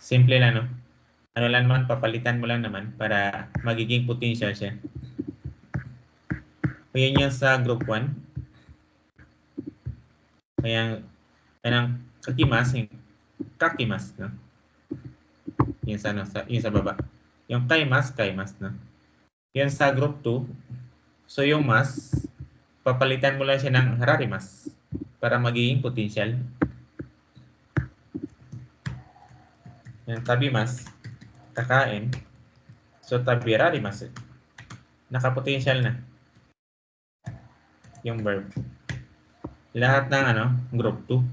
A: Simple lang, no? Ano lang naman, papalitan mo lang naman para magiging potential siya. Yun yung sa group 1. Kaya, kanang kakimas, yung kakimas, no? Yung sa, no, yung sa baba. Yung kaimas, no? Yan sa group 2. So, yung mas, papalitan mo lang siya ng hararimas para magiging potential. Yung tabimas, kakain. So, tabirarimas. Naka-potential na yung verb. Lahat ng group 2.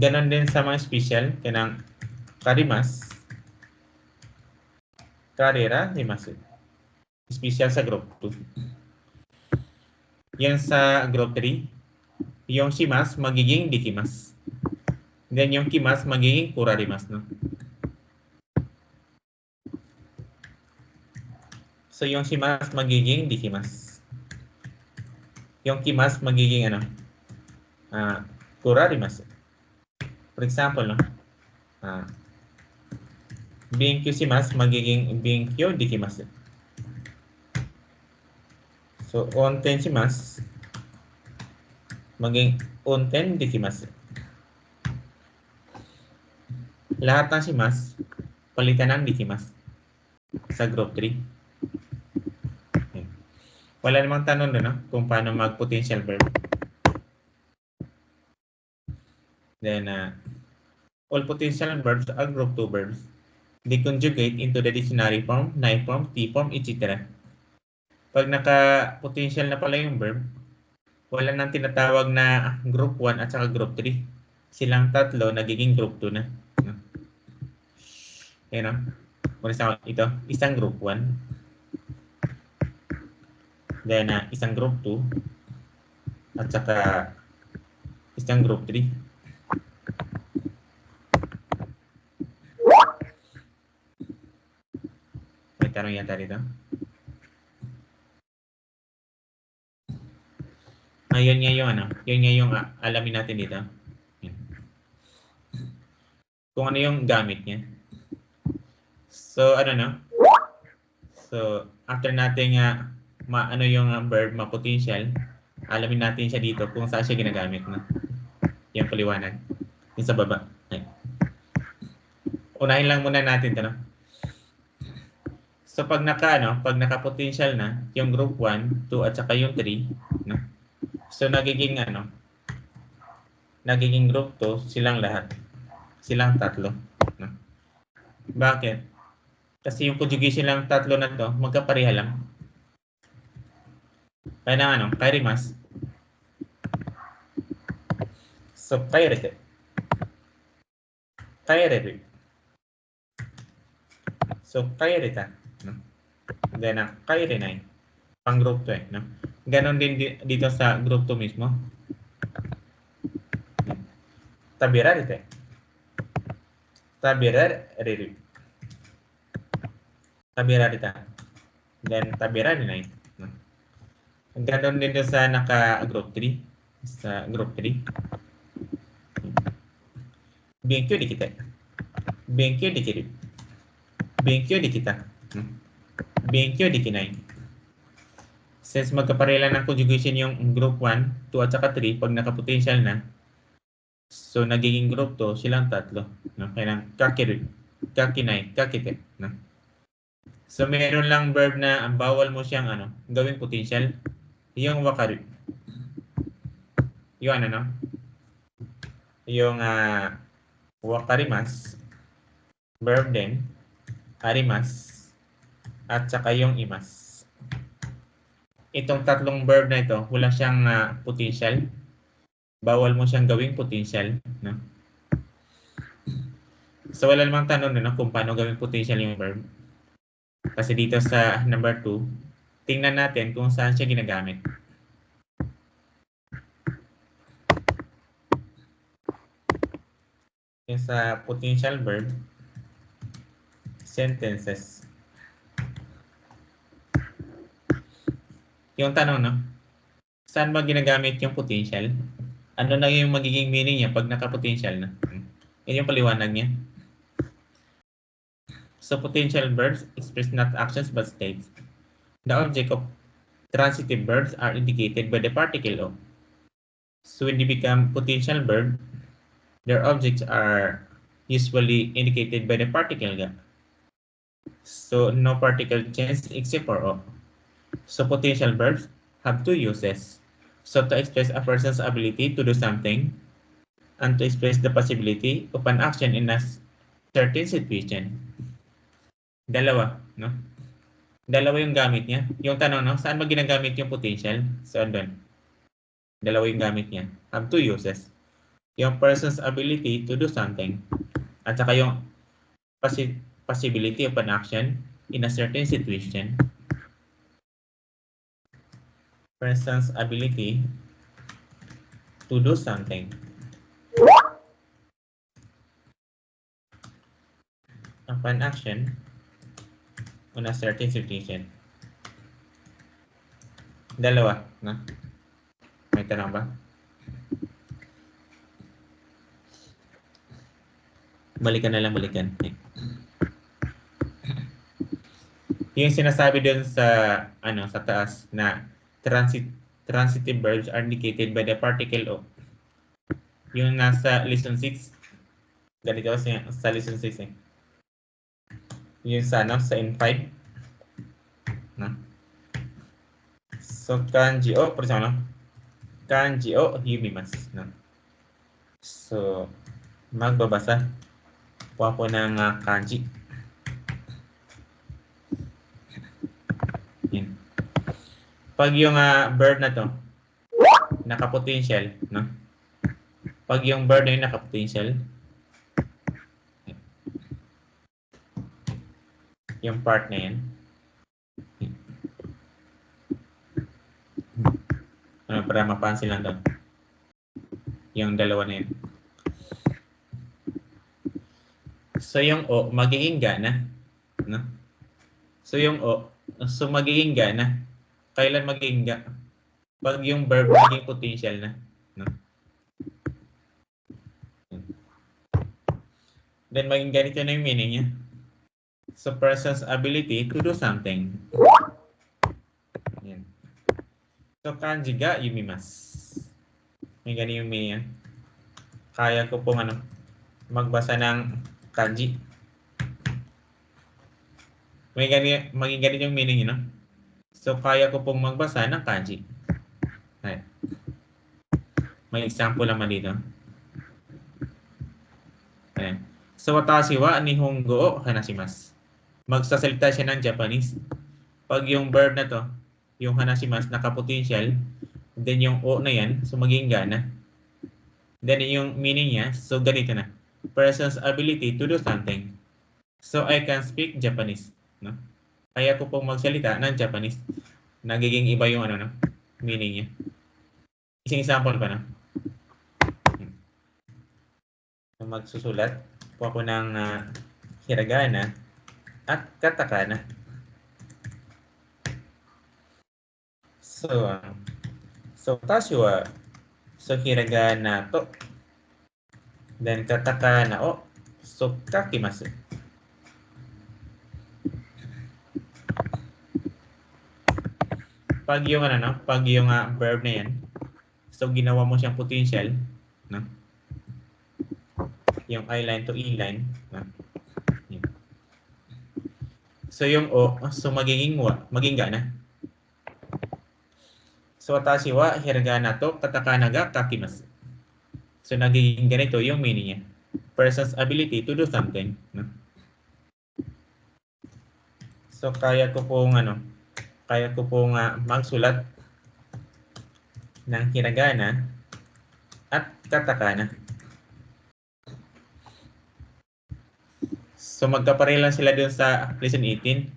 A: Ganon din sa mga special, kanang karimas, karera, rimas. Special sa group 2. Yan sa group 3, yung shimas magiging dikimas. Then yung kimas magiging kurarimas, no? So yung shimas magiging dikimas. Yung kimas magiging kurarimas. For example, no? Benkyo shimas magiging benkyo dikimasu. So, onten shimasu magiging onten dikimasu. Lahat ng shimasu palitan ng dikimasu sa group 3. Wala namang tanong doon, no? Kung paano mag-potential verb. Then, all potential verbs are group 2 verbs. They conjugate into the dictionary form, noun form, T form, etc. Pag naka-potential na pala yung verb, wala nang tinatawag na group 1 at saka group 3. Silang tatlo nagiging group 2 na. Ayan, no? For example, ito, isang group 1. Then, isang group 2 at saka isang group 3. May tanong yata dito. Yun nga yung alamin natin dito. Yan. Kung ano yung gamit niya. So, So, after natin ano yung verb ma-potential, alamin natin siya dito kung saan siya ginagamit, no? Yung paliwanag. Yung sa baba. Ay. Unahin lang muna natin ito, no? So, pag naka-potential na, yung group 1, 2, at saka yung 3, no? So, nagiging group 2, silang lahat. Silang tatlo, no? Bakit? Kasi yung conjugation lang tatlo na to, magkapareha lang. Kaya na kairimas. So, kairete. Kairete. So, kaireta. No? Then, kairenay. Pang group 2, no? Ganon din dito sa group 2 mismo. Tabirarite. Tabirariri. Tabirarita. Then, tabirarinay. No? Ganon din sa naka-group 3. Sa group 3. Benkyo dikita. Benkyo dikiru. Benkyo dikita. Benkyo dikinay. Since magkapareha ng conjugation yung group 1, 2 at saka 3, pag naka-potential na, so nagiging group 2, silang tatlo. No? Kaya kakiru, kakinay, kakite. No? So meron lang verb na bawal mo siyang gawing potential. Yung wakaru. Yung yung wakarimas, verb din, arimas, at saka yung imas. Itong tatlong verb na ito, wala siyang potential. Bawal mo siyang gawing potential. No? So wala namang tanong kung paano gawing potential yung verb. Kasi dito sa number 2, tingnan natin kung saan siya ginagamit. Yung sa potential verb, sentences. Yung tanong, no? Saan ba ginagamit yung potential? Ano na yung magiging meaning niya pag naka-potential na? Yan yung paliwanag niya. So potential verbs express not actions but states. The object of transitive verbs are indicated by the particle o. So when they become potential verb, their objects are usually indicated by the particle ga. So no particle change except for o. So potential verbs have two uses. So to express a person's ability to do something and to express the possibility of an action in a certain situation. Dalawa, no? Dalawa yung gamit niya. Yung tanong, no? Saan ba ginagamit yung potential? Saan doon? Dalawa yung gamit niya. Have two uses. Yung person's ability to do something at saka yung possibility of an action in a certain situation. Person's ability to do something of an action on a certain situation. Dalawa, no? May tanong ba? Balikan na lang, balikan. Yung sinasabi doon sa sa taas na transitive verbs are indicated by the particle o. Yung nasa lesson 6. Ganito sa lesson 6 eh. Yung sa sa in 5. No? So kanji o, por ejemplo, kanji o yumimasu, no? So magbabasa po ako ng kanji. Yan. Pag yung verb na to naka-potential, no? Pag yung verb na yun naka-potential, yung part na yan, para mapansin lang doon, yung dalawa na yun. So yung o, magiging ga na, no? So yung o, so magiging ga na. Kailan magiging ga? Pag yung verb magiging potential na, no? Then maging ganito na yung meaning niya. So person's ability to do something. Yan. So kanji ga yumimasu. May ganito yung meaning yan. Kaya ko pong magbasa ng kanji. Maging ganito yung meaning yun, no? So kaya ko pong magbasa ng kanji. Ay. May example naman dito. Ayan. So watashi wa nihongo o hanashimasu. Magsasalita siya ng Japanese. Pag yung verb na to, yung hanashimasu, naka-potential, then yung o na yan, so maging ga na. Then yung meaning niya, so ganito na. Person's ability to do something. So I can speak Japanese, no? Kaya ko pong magsalita ng Japanese. Nagiging iba yung no, meaning niya. Isang example pa, no? So, magsusulat po ako ng hiragana at katakana. So tashi wa hiragana to, then katakana o kakimasu. Pag yung pag yung verb na yan, so ginawa mo siyang potential, no? Yung I line to E line, no? So yung o, so magiging ga na. So watashi wa hiragana to katakana ga kakimasu. So nagiging ganito yung meaning niya. Person's ability to do something, no? So kaya ko pong magsulat ng hiragana at katakana. So magkapareho lang sila doon sa lesson 18.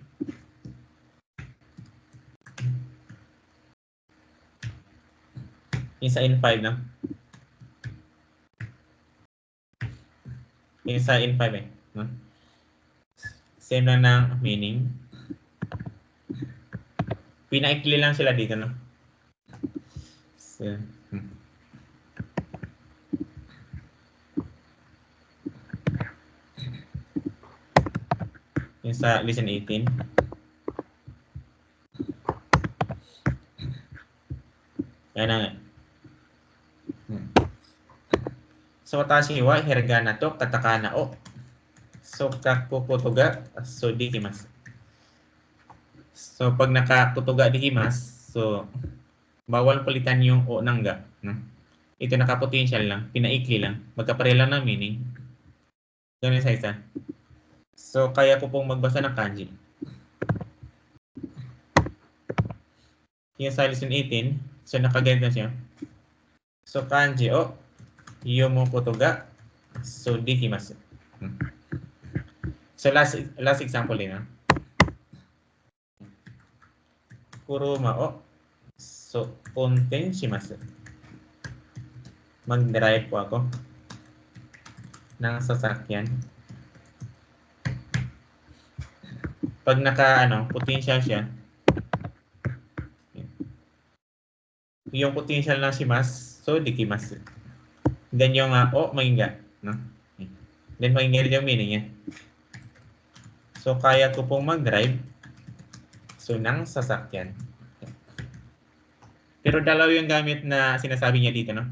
A: Yung sa in 5, no? Yung sa in 5 eh, no? Same lang ng meaning. Pinaikli lang sila dito, no? So, Yung sa lesson 18. Yan na nga. So, watashi wa hiragana to katakana o. So, kakukutuga, so dikimasu. So, pag nakakutuga dikimasu, so, bawal palitan yung o ng ga. No? Ito nakapotential lang, pinaikli lang. Magkapareho lang ng meaning. Ganun sa isa. So, kaya ko pong magbasa ng kanji. Yung sa lesson 18, so nakaganito siya. So, kanji o yomokutoga, so dikimasu. So, last example din. Kuruma o so unten shimasu. Mag-drive po ako ng sasakyan. Pag potential siya, yung potential na shimasu, so dikimasu. Then yung o maging ga, no? Then maging ga yung meaning niya. So kaya ko pong mag-drive so ng sasakyan. Pero dalaw yung gamit na sinasabi niya dito, no?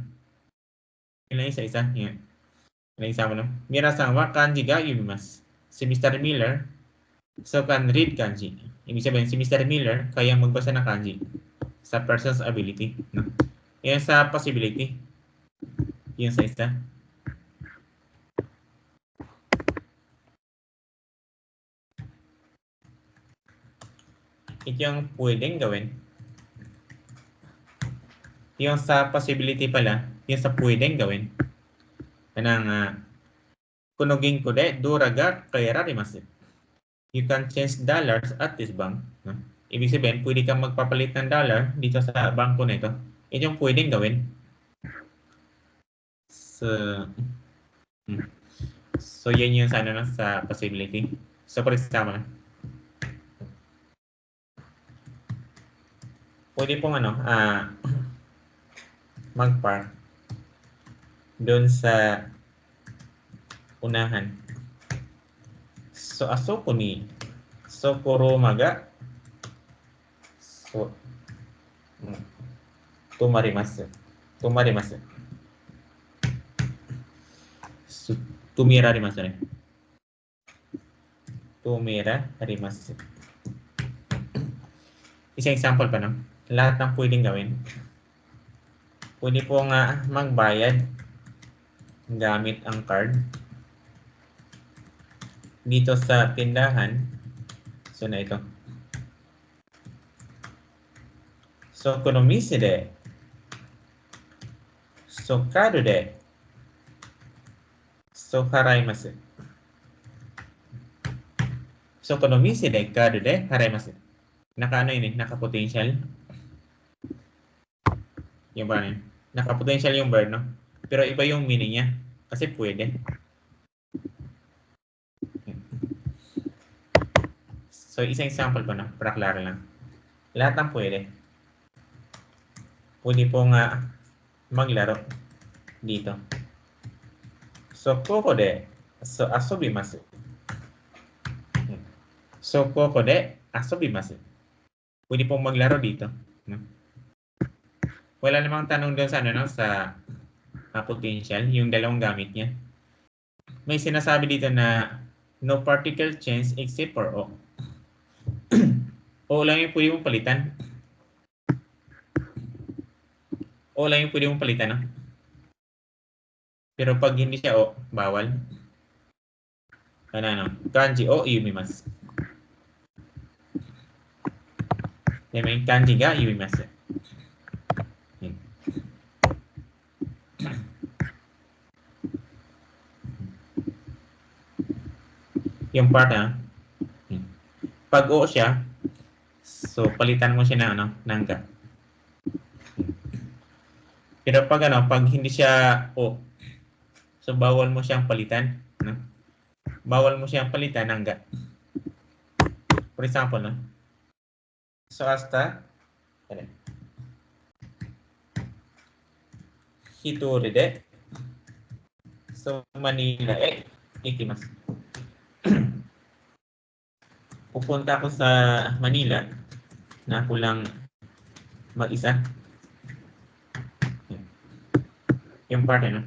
A: Ilan isa-isa? Yan. Ilan isa mo, no? Minasan wa kanji ga yumimasu. Si Mr. Miller, so can read kanji. Ibig sabihin, si Mr. Miller kaya magbasa ng kanji sa person's ability, no? Yan sa possibility. Yan sa isa. Ito yung pwedeng gawin. Yung sa possibility pala, yung sa pwedeng gawin. Kanang kunogin ko de, duraga kairarimasu. You can change dollars at this bank. No? Ibig sabihin, pwede kang magpapalit ng dollar dito sa bangko na ito. Ito yung pwedeng gawin. So yan yung sa possibility. So, for example, pwede pong mag-park doon sa unahan. So, asoko ni Sokoromaga so tumarimasu. So, tumirarimasu rin. Tumirarimasu. Isang example pa, no? Lahat ng pwedeng gawin. Pwede po nga magbayad gamit ang card dito sa tindahan. So, na ito. So, konomisi de. So, kado de. So, haraimasu. So, konomisi de, kado de, haraimasu. Naka-ano yun eh, naka-potential. Yung ba yun? Naka-potential yung verb, no? Pero iba yung meaning niya. Kasi pwede. So, isang example pa, no? Para klaro lang. Lahat ng pwede. Pwede po nga maglaro dito. So, koko de, so asobimasu. So, koko de, asobimasu. Pwede pong maglaro dito. No? Wala namang tanong doon sa no, sa potential, yung dalawang gamit niya. May sinasabi dito na no particle change except for O. O lang yung pwede mong palitan. O lang yung pwede mong palitan, no? Pero pag hindi siya O, bawal. Kanji o yumimasu. May kanji ga yumimasu. Yung part pag O siya, so palitan mo siya ng ga. Pero pag pag hindi siya O, so bawal mo siyang palitan, no? Bawal mo siyang palitan ng ga. For example, no? So hasta Hitori de so Manila ikimasu. pupunta ako sa Manila na ako lang mag-isa. Yung part, ano?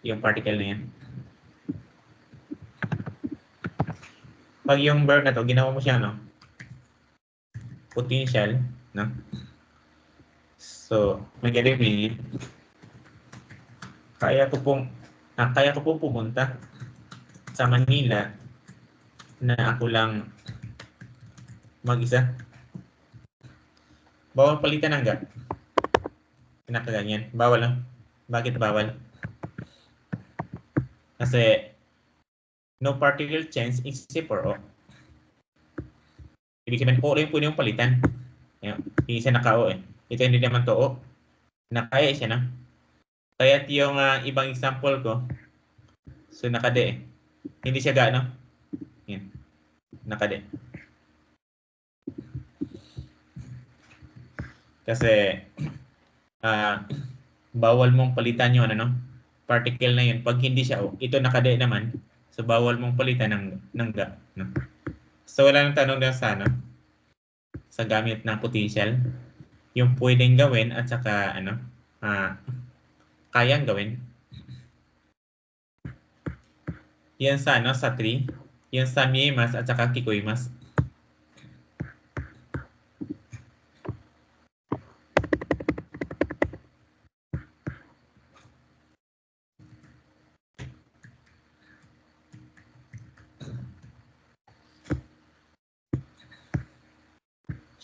A: Yung particle na yan. Pag yung verb na to, ginawa mo siya, no? Potential, no? So, magaling meaning, kaya ko pong pumunta sa Manila na ako lang mag-isa. Bawal palitan ng ga. Pinakaganyan. Bawal lang. Bakit bawal? Kasi no particle change except for O. Ibig sabihin, O rin po yung palitan. Hindi siya naka-O eh. Ito hindi naman to O. Nakaya siya na. Kaya yung ibang example ko, so naka-D eh. Hindi siya ga, no? Yan. Naka-D. Kasi bawal mong palitan yung particle na yun. Pag hindi siya O, ito naka-D naman. So bawal mong palitan ng ga, no? So wala nang tanong na sa sa gamit ng potential, yung pwedeng gawin at saka kayang gawin. Yan sa sa tree, yan sa miemas at saka kikoimas.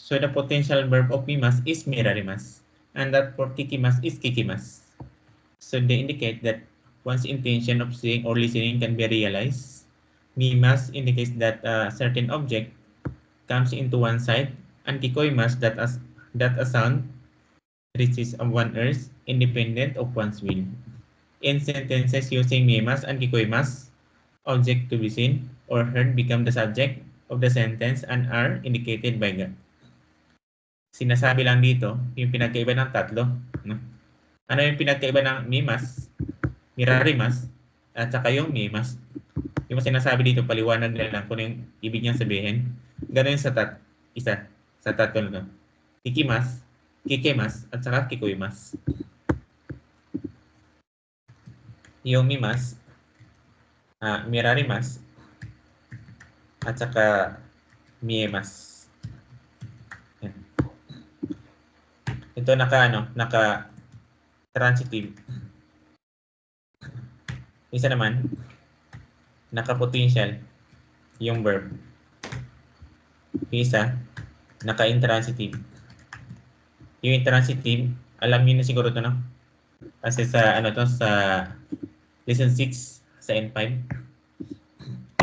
A: So the potential verb of mimas is mirarimas, and that for kikimas is kikimas. So they indicate that one's intention of seeing or listening can be realized. Mimas indicates that a certain object comes into one side, and kikoimas that a sound reaches one ears independent of one's will. In sentences using mimas and kikoimas, object to be seen or heard become the subject of the sentence and are indicated by ga. Sinasabi lang dito yung pinagkaiba ng tatlo, no? Ano yung pinagkaiba ng mimas, mirarimas, at saka yung mimas? Yung sinasabi dito, paliwanag na lang kung yung ibig niyang sabihin. Ganoon sa sa tatlo na. Kikimas, kikimas, at saka kikoimas. Yung mimas, mirarimas, at saka miemas. Ito naka transitive. Isa naman, naka-potential yung verb. Isa, naka-intransitive. Yung intransitive, alam niyo na siguro ito, no? Kasi sa sa lesson 6 sa N5.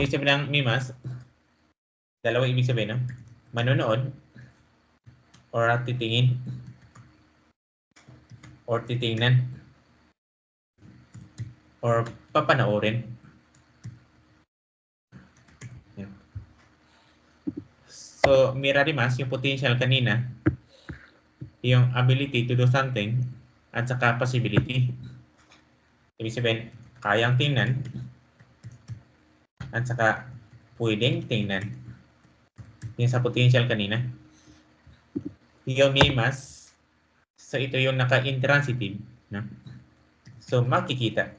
A: Yung sabihin ng mimas, dalawang ibig sabihin, no? Manonood or titingin or titingnan or papanoorin. So, mirarimas, yung potential kanina, yung ability to do something at saka possibility. Ibig sabihin, kayang tingnan at saka pwedeng tingnan. Yung sa potential kanina. Yung mimas, so ito yung naka-intransitive, no? So, makikita.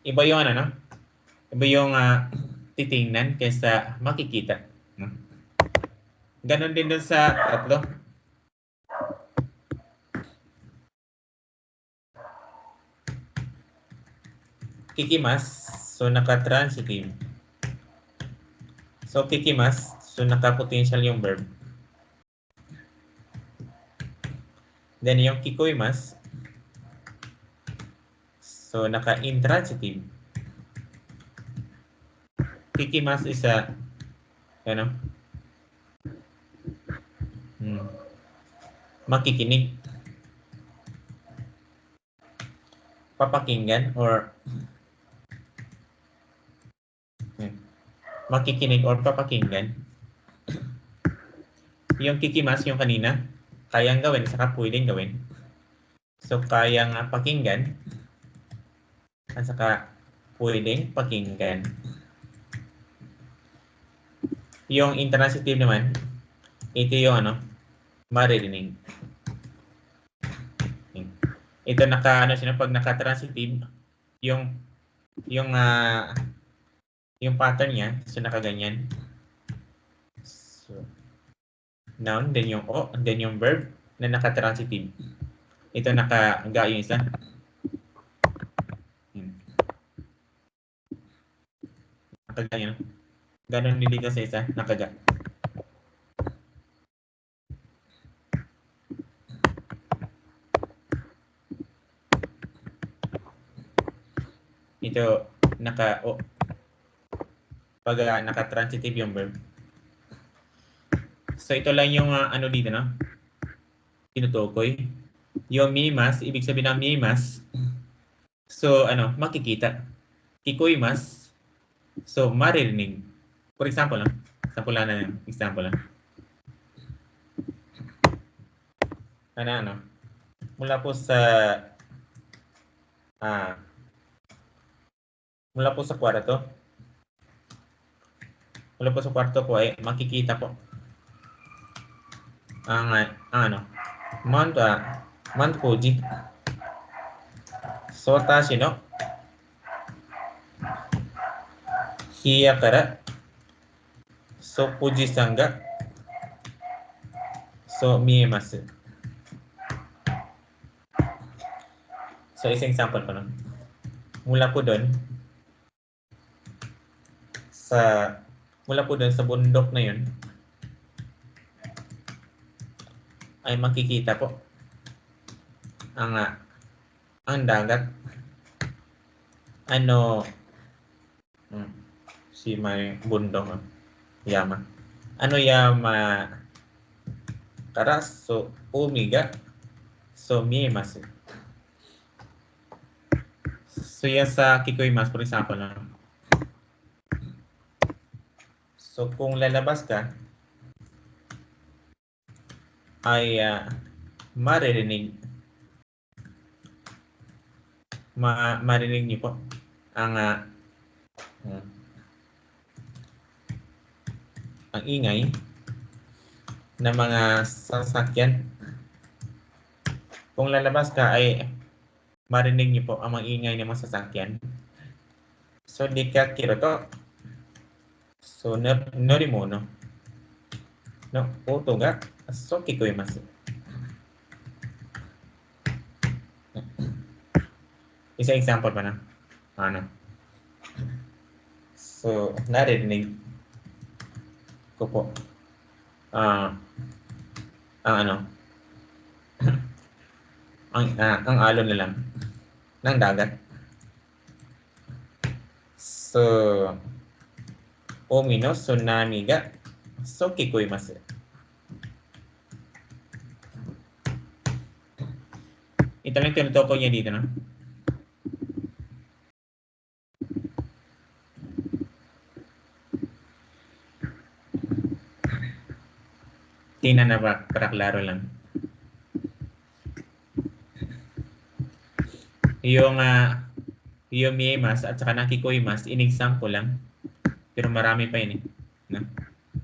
A: Iba yung iba yung titingnan kaysa makikita, no? Ganon din dun sa tatlo. Kikimas, so naka-transitive. So, kikimas, so naka-potential yung verb. Then yung kikoimas, so naka-intransitive. Kikimas is makikinig, papakinggan or makikinig or papakinggan. Yung kikimas, yung kanina, kayang gawin, saka pwedeng gawin. So, kayang pakinggan, at saka pwedeng pakinggan. Yung intransitive naman, ito yung ano, maririnig. Ito ano siya, pag naka-transitive, yung pattern niya, so nakaganyan. So, noun, then yung o, then yung verb na naka-transitive. Ito naka-ga yung isa. Nakaganyan. Ganon nilito sa isa, nakaga. Ito, naka-o. Pag naka-transitive yung verb. So, ito lang yung ano dito, no? Tinutukoy. Yung mimas, ibig sabihin ng mimas, so, ano, makikita. Kikoimas, so, maririnig. For example, example lang. Ano, mula po sa kwarto. Mula po sa kwarto po ay makikita po ang ano, Mount Fuji. So, tashi no hiya kara so Fuji-san ga so miemasu. So, isang example ko, no? Mula po doon sa bundok na yun ay makikita po ang dagat. Ano si may bundok, Yama. Ano Yama kara so umi ga so miemasu. So, yan sa kikoimasu, for example, no? So, kung lalabas ka, ay maririnig. Marinig niyo po ang ingay ng mga sasakyan. Kung lalabas ka, ay marinig niyo po ang mga ingay ng mga sasakyan. So, dikakiru to. So, norimono no oto ga so kikoimasu. Isa example pa na. So, narinig ko po ang alon na lang ng dagat. So, umi no tsunami ga so kikoimasu. Ito lang tinutukoy niya dito, no? Tingnan na para klaro lang. Yung miemasu at saka nakikoimasu, in-example lang. Pero marami pa yun, no?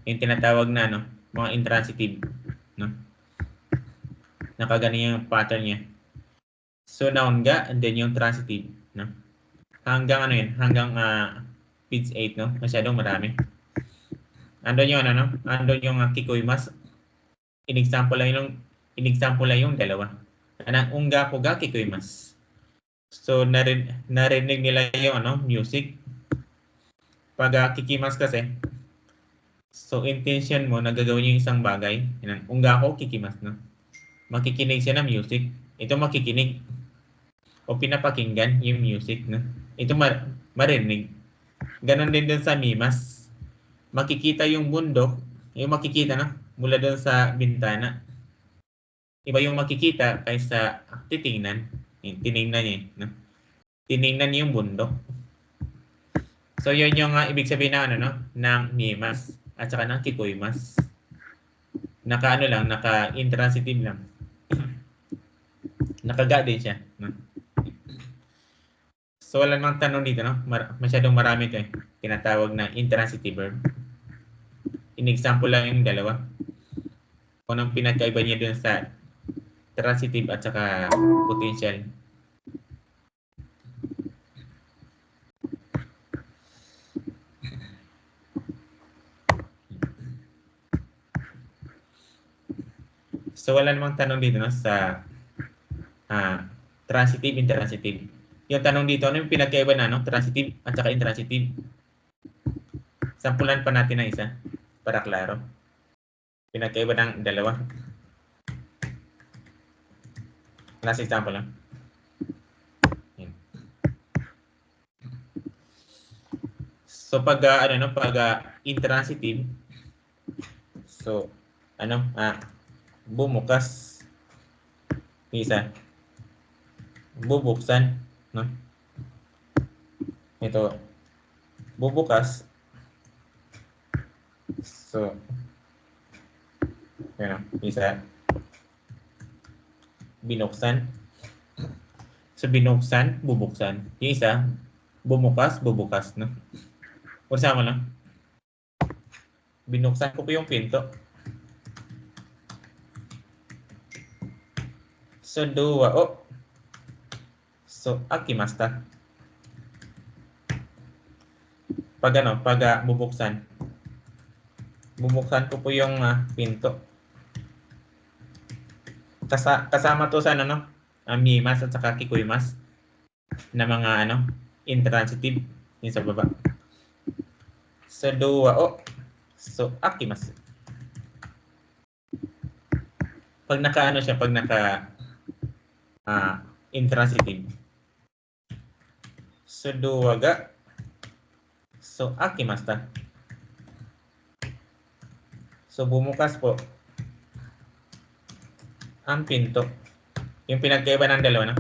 A: Yung tinatawag na mga intransitive, no? Nakaganyan yung pattern niya. So, noun ga, and then yung transitive, no? Hanggang hanggang page 8, no? Masyadong marami. Andun yung andun yung kikoimasu. In-example lang yung dalawa. Unga ko ga kikoimasu. So, narinig nila yung music. Pag kikimasu kasi, so intention mo na gagawin yung isang bagay. Unga ko kikimasu, no? Makikinig siya ng music. Ito makikinig o pinapakinggan yung music, no? Ito marinig. Ganon din dun sa mimas. Makikita yung bundok, yung makikita mula dun sa bintana. Iba yung makikita kaysa titingnan. Tiningnan niya, no? Tiningnan niya yung bundok. So, yun yung ibig sabihin ng mimas at saka ng kikoimasu. Naka-intransitive lang. Nakaga din siya, no? So, wala namang tanong dito, no? Masyadong marami ito, tinatawag na intransitive verb. In-example lang yung dalawa. Kung anong pinagkaiba niya dun sa transitive at saka potential. So wala namang tanong dito no, sa transitive, intransitive. Yung tanong dito, ano yung pinagkaiba na no? Transitive at saka intransitive? Sampulan pa natin ng isa para klaro. Pinagkaiba ng dalawa. Last example lang. Yan. So pag intransitive, so bumukas, isa, bubuksan, no? Ito, bubukas, so, isa, binuksan, so binuksan, bubuksan, yung isa, bumukas, bubukas, no? Ursama lang, binuksan ko po yung pinto. So, dua o. So, akimasta. Pag bubuksan. Bubuksan ko po yung pinto. Kasama to sa mimas at saka kikoymas na mga intransitive yung sa baba. So, dua o. So, akimasu. Pag intransitive. So, dua ga. So, akimasta. So, bumukas po ang pinto. Yung pinagkaiba ng dalawa, no?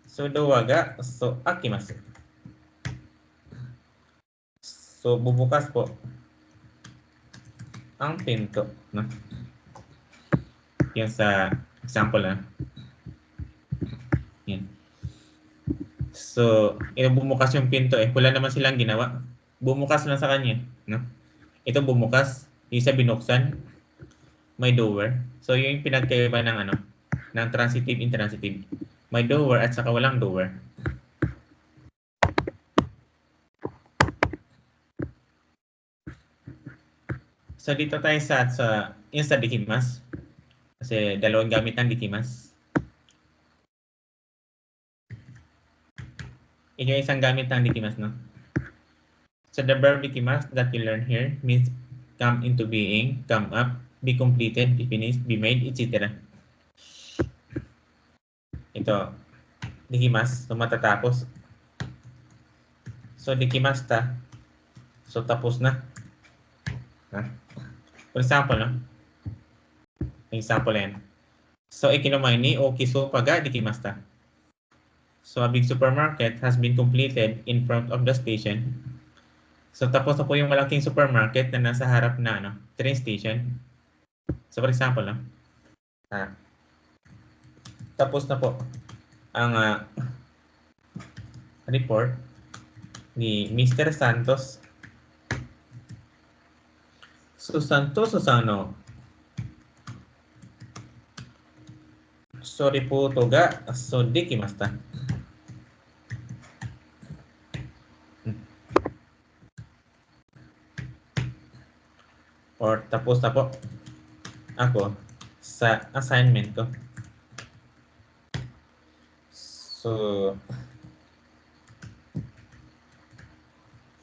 A: So, dua ga. So, akimasu. So, bubukas po ang pinto, no? Yan sa example, na. Yan. So, bumukas yung pinto wala naman silang ginawa. Bumukas lang sa kanya, no? Ito bumukas, yung isa binuksan, may doer. So, yung pinagkaiba ng ng transitive, intransitive. May doer at saka walang doer. So, dito tayo sa dikimas. Kasi dalawang gamit ng dikimas. Ito yung isang gamit ng dikimas, no? So, the verb dikimas that you learn here means come into being, come up, be completed, be finished, be made, etc. Ito, dikimas, so matatapos. So, dikimasta, so tapos na. For example, no? Example yan. So, ikinomay ni o kiso paga dikimasta. So, a big supermarket has been completed in front of the station. So, tapos na po yung malaking supermarket na nasa harap na train station. So, for example, no? Tapos na po ang report ni Mr. Santos. So, Santos Susano. Sorry po, toga. So, dikimasta. Or tapos na po ako sa assignment ko. So,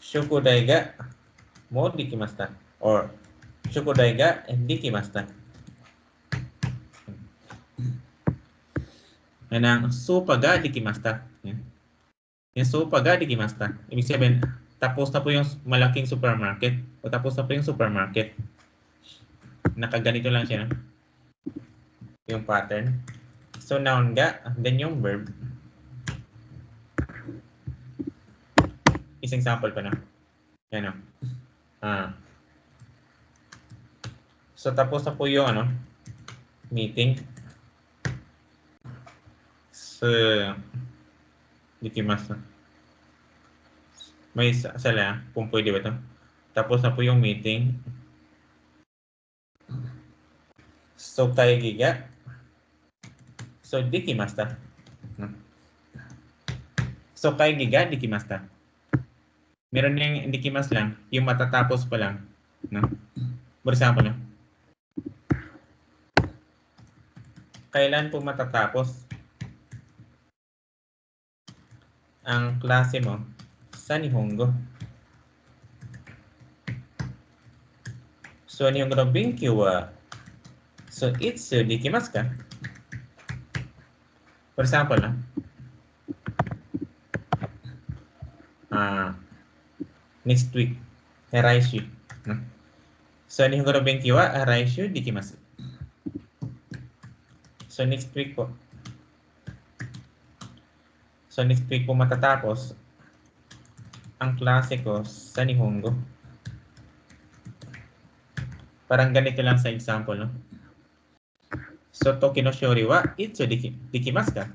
A: shukodai ga mo dikimasta. Or shukodai ga dikimasta. Yan ang sopa ga dikimasta. Yung sopa ga dikimasta. Ibig sabihin, tapos na po yung malaking supermarket o tapos na po yung supermarket. Nakaganito lang siya, no? Yung pattern. So, noun ga, then yung verb. Isang example pa na. Yan, no? So, tapos na po yung meeting. So, dikimasta. May sala, kung pwede ba ito? tapos na po yung meeting. So, kaigiga. So, dikimasta. So, kaigiga, dikimasta. Meron yung dikimas lang, yung matatapos pa lang. No? For example, no? Kailan po matatapos ang klase mo sa Nihongo? So, Nihongo no benkyou wa so itsu dikimasu ka? For example, no? Next week, raishu. No? So, Nihongo no benkyou wa raishu dikimasu. So, next week po. So, next week po matatapos ang klase ko sa Nihongo. Parang ganito lang sa example, no? So, toki no shori wa itsu dikimasu ka?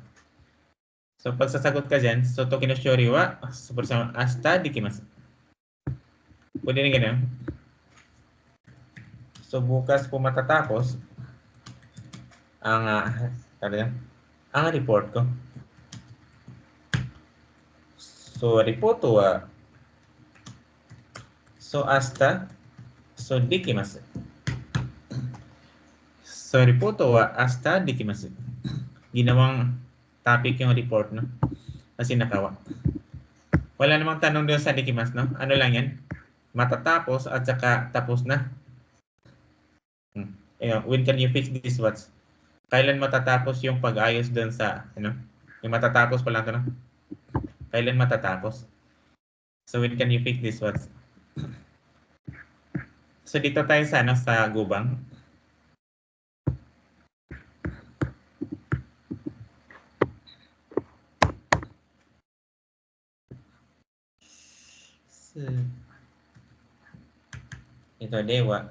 A: So, pag sasagot ka dyan, so toki no shori wa, so, for example, ashita dikimasu. Pwede rin ganyan. So, bukas po matatapos ang report ko. So, report wa so ashita so dikimasu. So, report wa ashita dikimasu. Ginawang topic yung report, no? Kasi nakawa. Wala namang tanong doon sa dikimasu, no? Ano lang yan? Matatapos at saka tapos na. When can you fix this words? Kailan matatapos yung pag-ayos doon sa, ano? Yung matatapos pa lang ito, no? Kailan matatapos? So, when can you fix this words? So, dito tayo sa, ano, sa gubang. So, ito, dewa.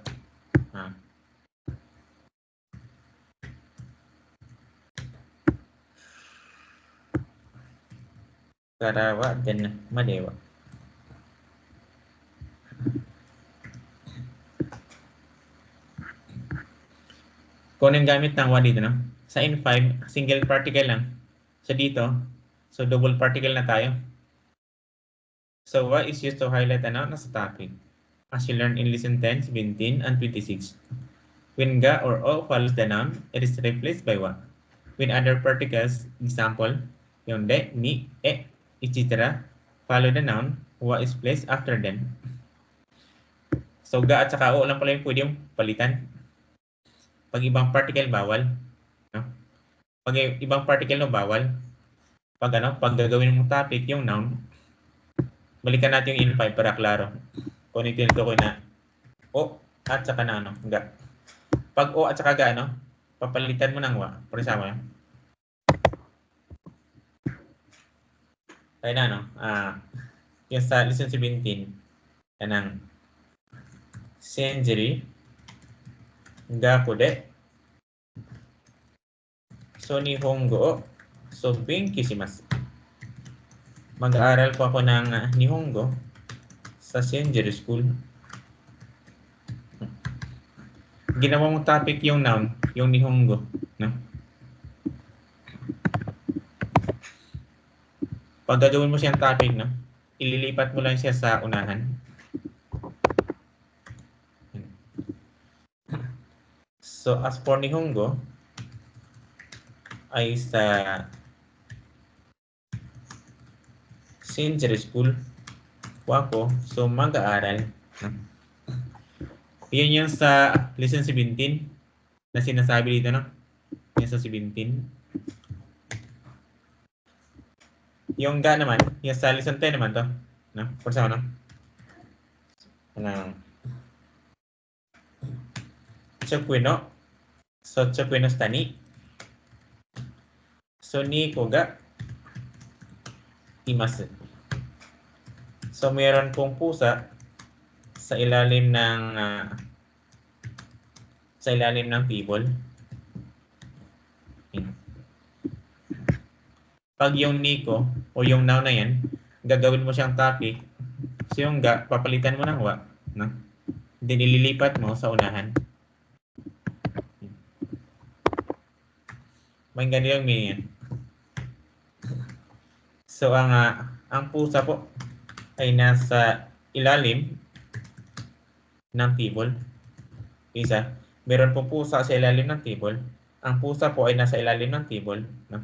A: Karawa, then madewa. Kung anong gamit ng wa dito, no? Sa N5, single particle lang. So dito, so double particle na tayo. So wa is used to highlight ano na sa topic. As you learn in lesson 10, 17, and 26. When ga or o follows the noun, it is replaced by wa. When other particles, example, yung de, ni, e, etc. follow the noun, wa is placed after them. So ga at saka o lang pala yung pwede yung palitan. Pag ibang particle, bawal. No? Pag ibang particle, no, bawal. Pag pag gagawin mo topic, yung noun, balikan natin yung N5 para klaro. Kung ito ko na o at saka na ano, ga. Pag o at saka ga, ano, papalitan mo ng wa. For example, kaya na, no? Yung sa lesson 17, kanang senjiri ga ko de so Nihongo so benkyou shimasu. Mag-aaral po ako ng Nihongo sa Senjiri School. Ginawa mong topic yung noun, yung Nihongo, no? Pag gagawin mo siyang topic, no? Ililipat mo lang siya sa unahan. So, as for Nihongo, ay sa Senjiri School wako, so mag-aaral. Yun yung sa lesson 17 na sinasabi dito, no? Yung sa 17. Yung ga naman, yung sa lesson 10 naman to. No? For sa ano? Chokwe no. So, chokwe no stani. So, ni ko ga imasu. So, meron pong pusa sa ilalim ng table. Pag yung ni ko o yung noun na yan, gagawin mo siyang topic. So, yung ga, papalitan mo ng wa. no? Then ililipat mo sa unahan. May ganito yung meaning yan. So, ang pusa po ay nasa ilalim ng table. Isa, meron pong pusa sa ilalim ng table. Ang pusa po ay nasa ilalim ng table. No?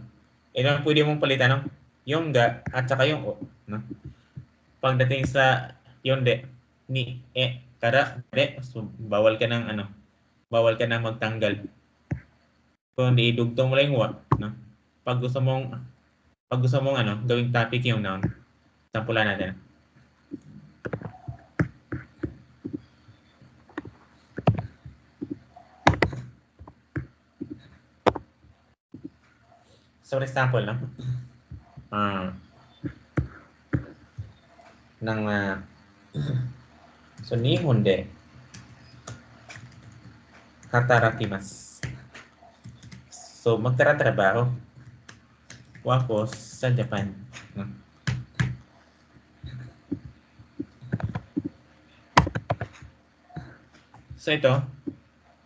A: Ito pwede mong palitan, no? Yung ga at saka yung o. No? Pagdating sa yung de, ni, kara, de, so, bawal ka ng magtanggal. Kung di idugtong mo lang yung wa, no? Pag gusto mong gawing topic yung noun, sampulan natin. So, for example, no? So, nihon de hatarakimasu. So, magtatrabaho po ako sa Japan. No? So, ito,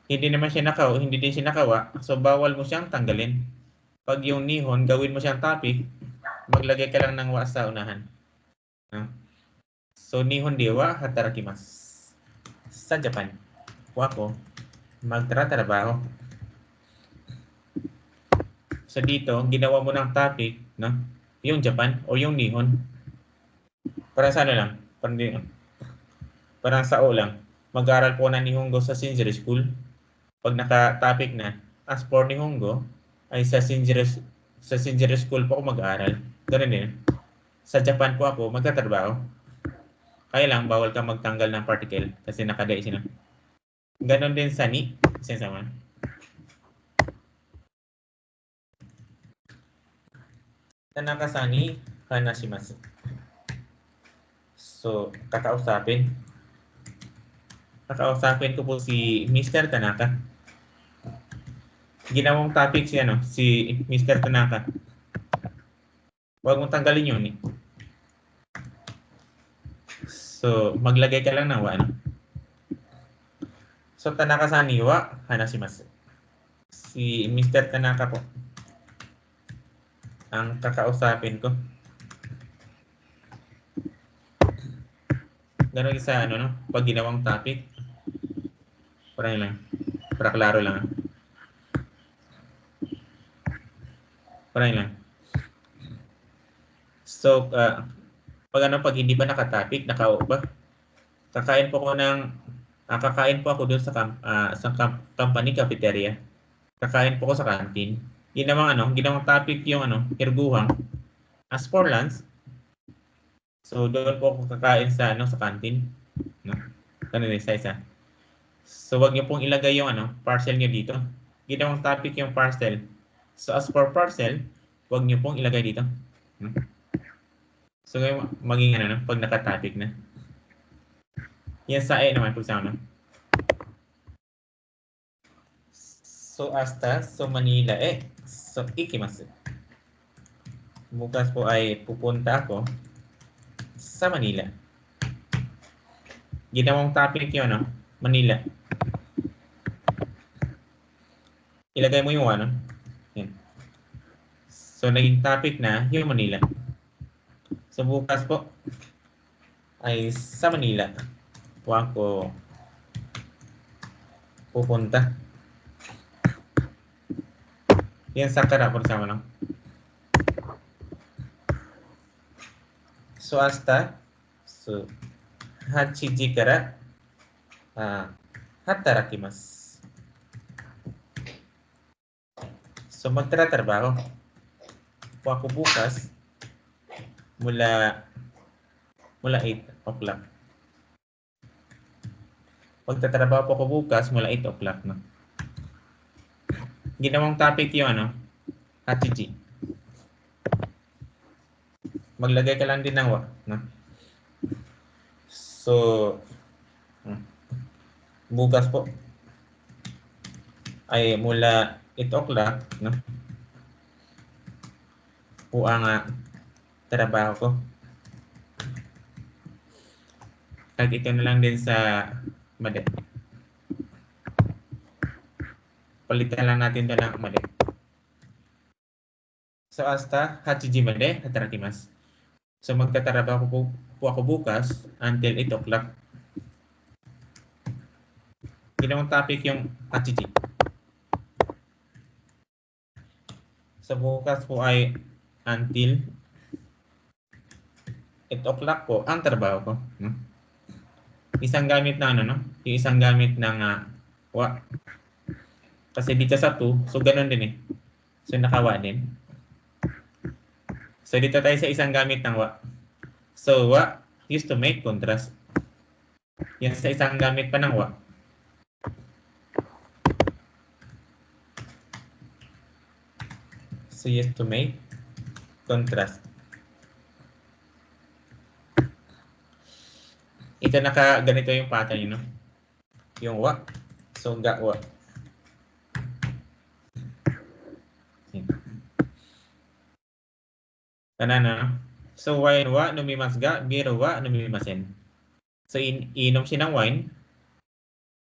A: hindi din siya nakawa. So, bawal mo siyang tanggalin. Pag yung nihon, gawin mo siyang topic, maglagay ka lang ng wa sa unahan. No? So, nihon de wa hatarakimasu. Sa Japan, po ako magtatrabaho. So, dito, ginawa mo ng topic, no? Yung Japan o yung nihon. Para sa ano lang, parang sa o lang. Mag-aaral po na Nihongo sa Shinjiro School. Pag naka-topic na, as for Nihongo, ay sa Shinjiro School po ako mag-aaral. Ganun din. Sa Japan po ako magtatrabaho. Kaya lang, bawal ka magtanggal ng particle kasi nakadai sila. Ganon din sa ni. Sensama. Tanaka-sani hanashimasu. So, kakausapin ko po si Mr. Tanaka. Ginawang topic si Mr. Tanaka. Huwag mong tanggalin yun. So, maglagay ka lang ng wa. So, Tanaka-san wa hanashimasu. Si Mr. Tanaka po ang kakausapin ko. Ganun sa pag ginawang topic. Para klaro lang. So, pag hindi pa nakatopic, nakaupa, kakain po ako doon sa company cafeteria. Kakain po ako sa canteen. Ginawang topic yung erguhang. As for lunch, so doon po ako kakain sa canteen, no? Ganun isa. So wag niyo pong ilagay yung parcel niyo dito. Ginawang topic yung parcel. So as for parcel, wag niyo pong ilagay dito, no? So maging pag naka-topic na. Yan sa naman po sa So Manila so ikimasu. Bukas po ay pupunta ako sa Manila. Ginawang topic yun, Manila. Ilagay mo yung yan. So, naging topic na yung Manila. So, bukas po ay sa Manila po ako pupunta. Yan sa karapon sama lang. So, 8時から働きます。So, magtatrabaho po ako bukas mula 8 o'clock. Magtatrabaho po ako bukas mula 8 o'clock. No? Ginawang topic yung 8G. Maglagay ka lang din ng wa. No? So, bukas po ay mula 8 o'clock, no? Po ang trabaho ko. Kahit ito na lang din sa mali. Palitan lang natin ito ng mali. So, hasta 8 時まで働きます. So, magtatrabaho po ako bukas until 8 o'clock. Ginawang topic yung 8 時. So, bukas po ay until 8 o'clock po ang trabaho ko. No? Isang gamit na ano, no? Yung isang gamit ng wa. Kasi dito sa 2, so ganun din eh. So, nakawa din. So, dito tayo sa isang gamit ng wa. So, wa used to make contrast. Yan sa isang gamit pa ng wa. So, used to make contrast. Ito ganito yung pattern yun, no? Yung wa. So, ga wa. Kanana. So, wine wa, numimasga, beer wa, numimasen. So, inom siya ng wine,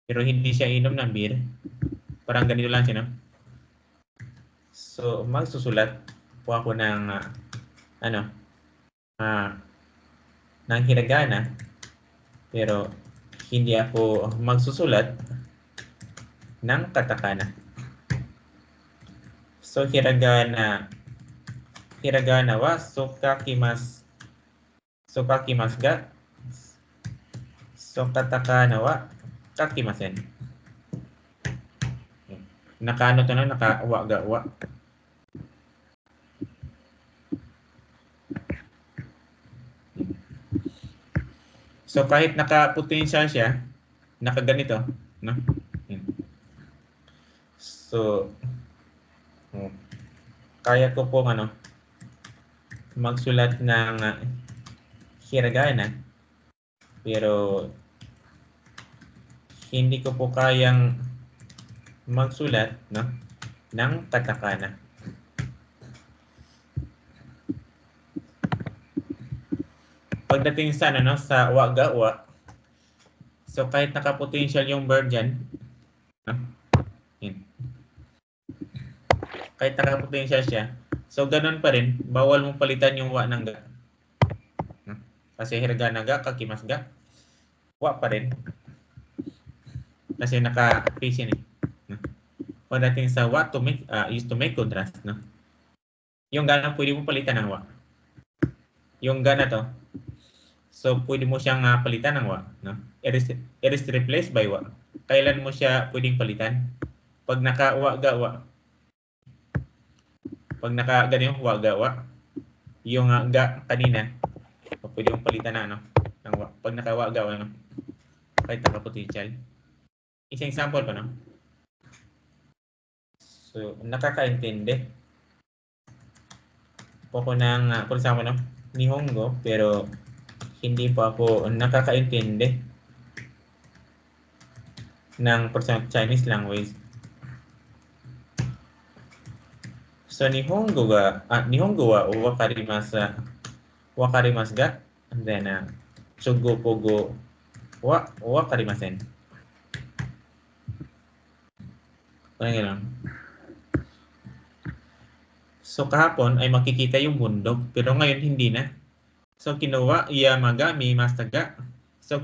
A: pero hindi siya inom ng beer. Parang ganito lang siya, no? So, magsusulat po ako ng, ng hiragana, pero hindi ako magsusulat ng katakana. So, hiragana wa sukakimasu ga. So, katakana wa kakimasen. Nakaano to na, naka-wa ga wa. So, kahit naka-potential siya, nakaganito, no? So, kaya ko po magsulat ng hiragana, pero hindi ko po kayang magsulat, no, ng katakana. Pagdating sa sa wa ga wa, so kahit naka-potential yung verb dyan, no? Kahit naka-potential siya, so ganun pa rin, bawal mong palitan yung wa ng ga. Kasi hiragana ga, kakimas ga, wa pa rin. Kasi naka-face yun eh. Pagdating sa wa to make, used to make contrast, no? Yung ga na pwede mo palitan ng wa. Yung ga na to, so pwede mo siyang palitan ng wa, no? It is replaced by wa. Kailan mo siya pwedeng palitan? Pag naka-wa ga wa. Pag naka-ganyan wa ga wa, yung ga kanina, pwede mong palitan na ng wa. Pag naka-wa ga wa, kahit naka-potential. Isang example pa, no? So, nakakaintindi po ako ng, for example, no? Nihongo, pero hindi po ako nakakaintindi ng, for example, Chinese language. So, Nihongo wa wakarimasu ga, and then, Chugokogo wa wakarimasen. Parang gano'n. So, kahapon ay makikita yung bundok, pero ngayon hindi na. So, kinuha, yamaga, mimasta ga. So,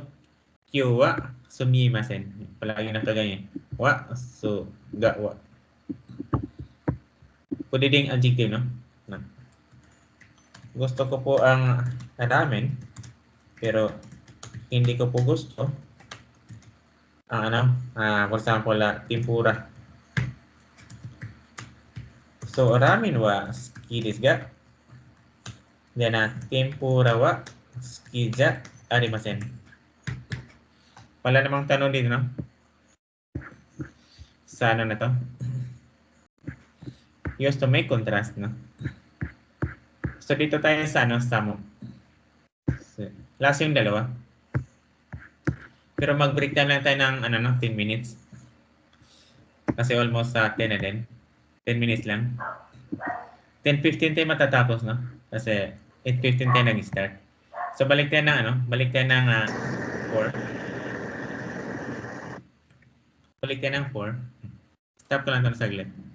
A: kiwa, sumimasen. Palagi nakaganyan. Wa, so, ga, wa. Pwede ding adjective, no? Gusto ko po ang ramen, pero hindi ko po gusto ang for example, tempura. So, ramen wa suki desu ga. Then, tempura wa suki ja arimasen. Wala namang tanong dito, no? Sana na to. Used to make contrast, no? So, dito tayo sa samo. So, last yung dalawa. Pero mag-break down lang tayo ng 10 minutes. Kasi almost 10 na din. 10 minutes lang. 10:15 tayo matatapos, no? Kasi 8:15 tayo nag-start. So, balik tayo ng 4. Balik tayo ng 4. Stop ko lang ito na saglit.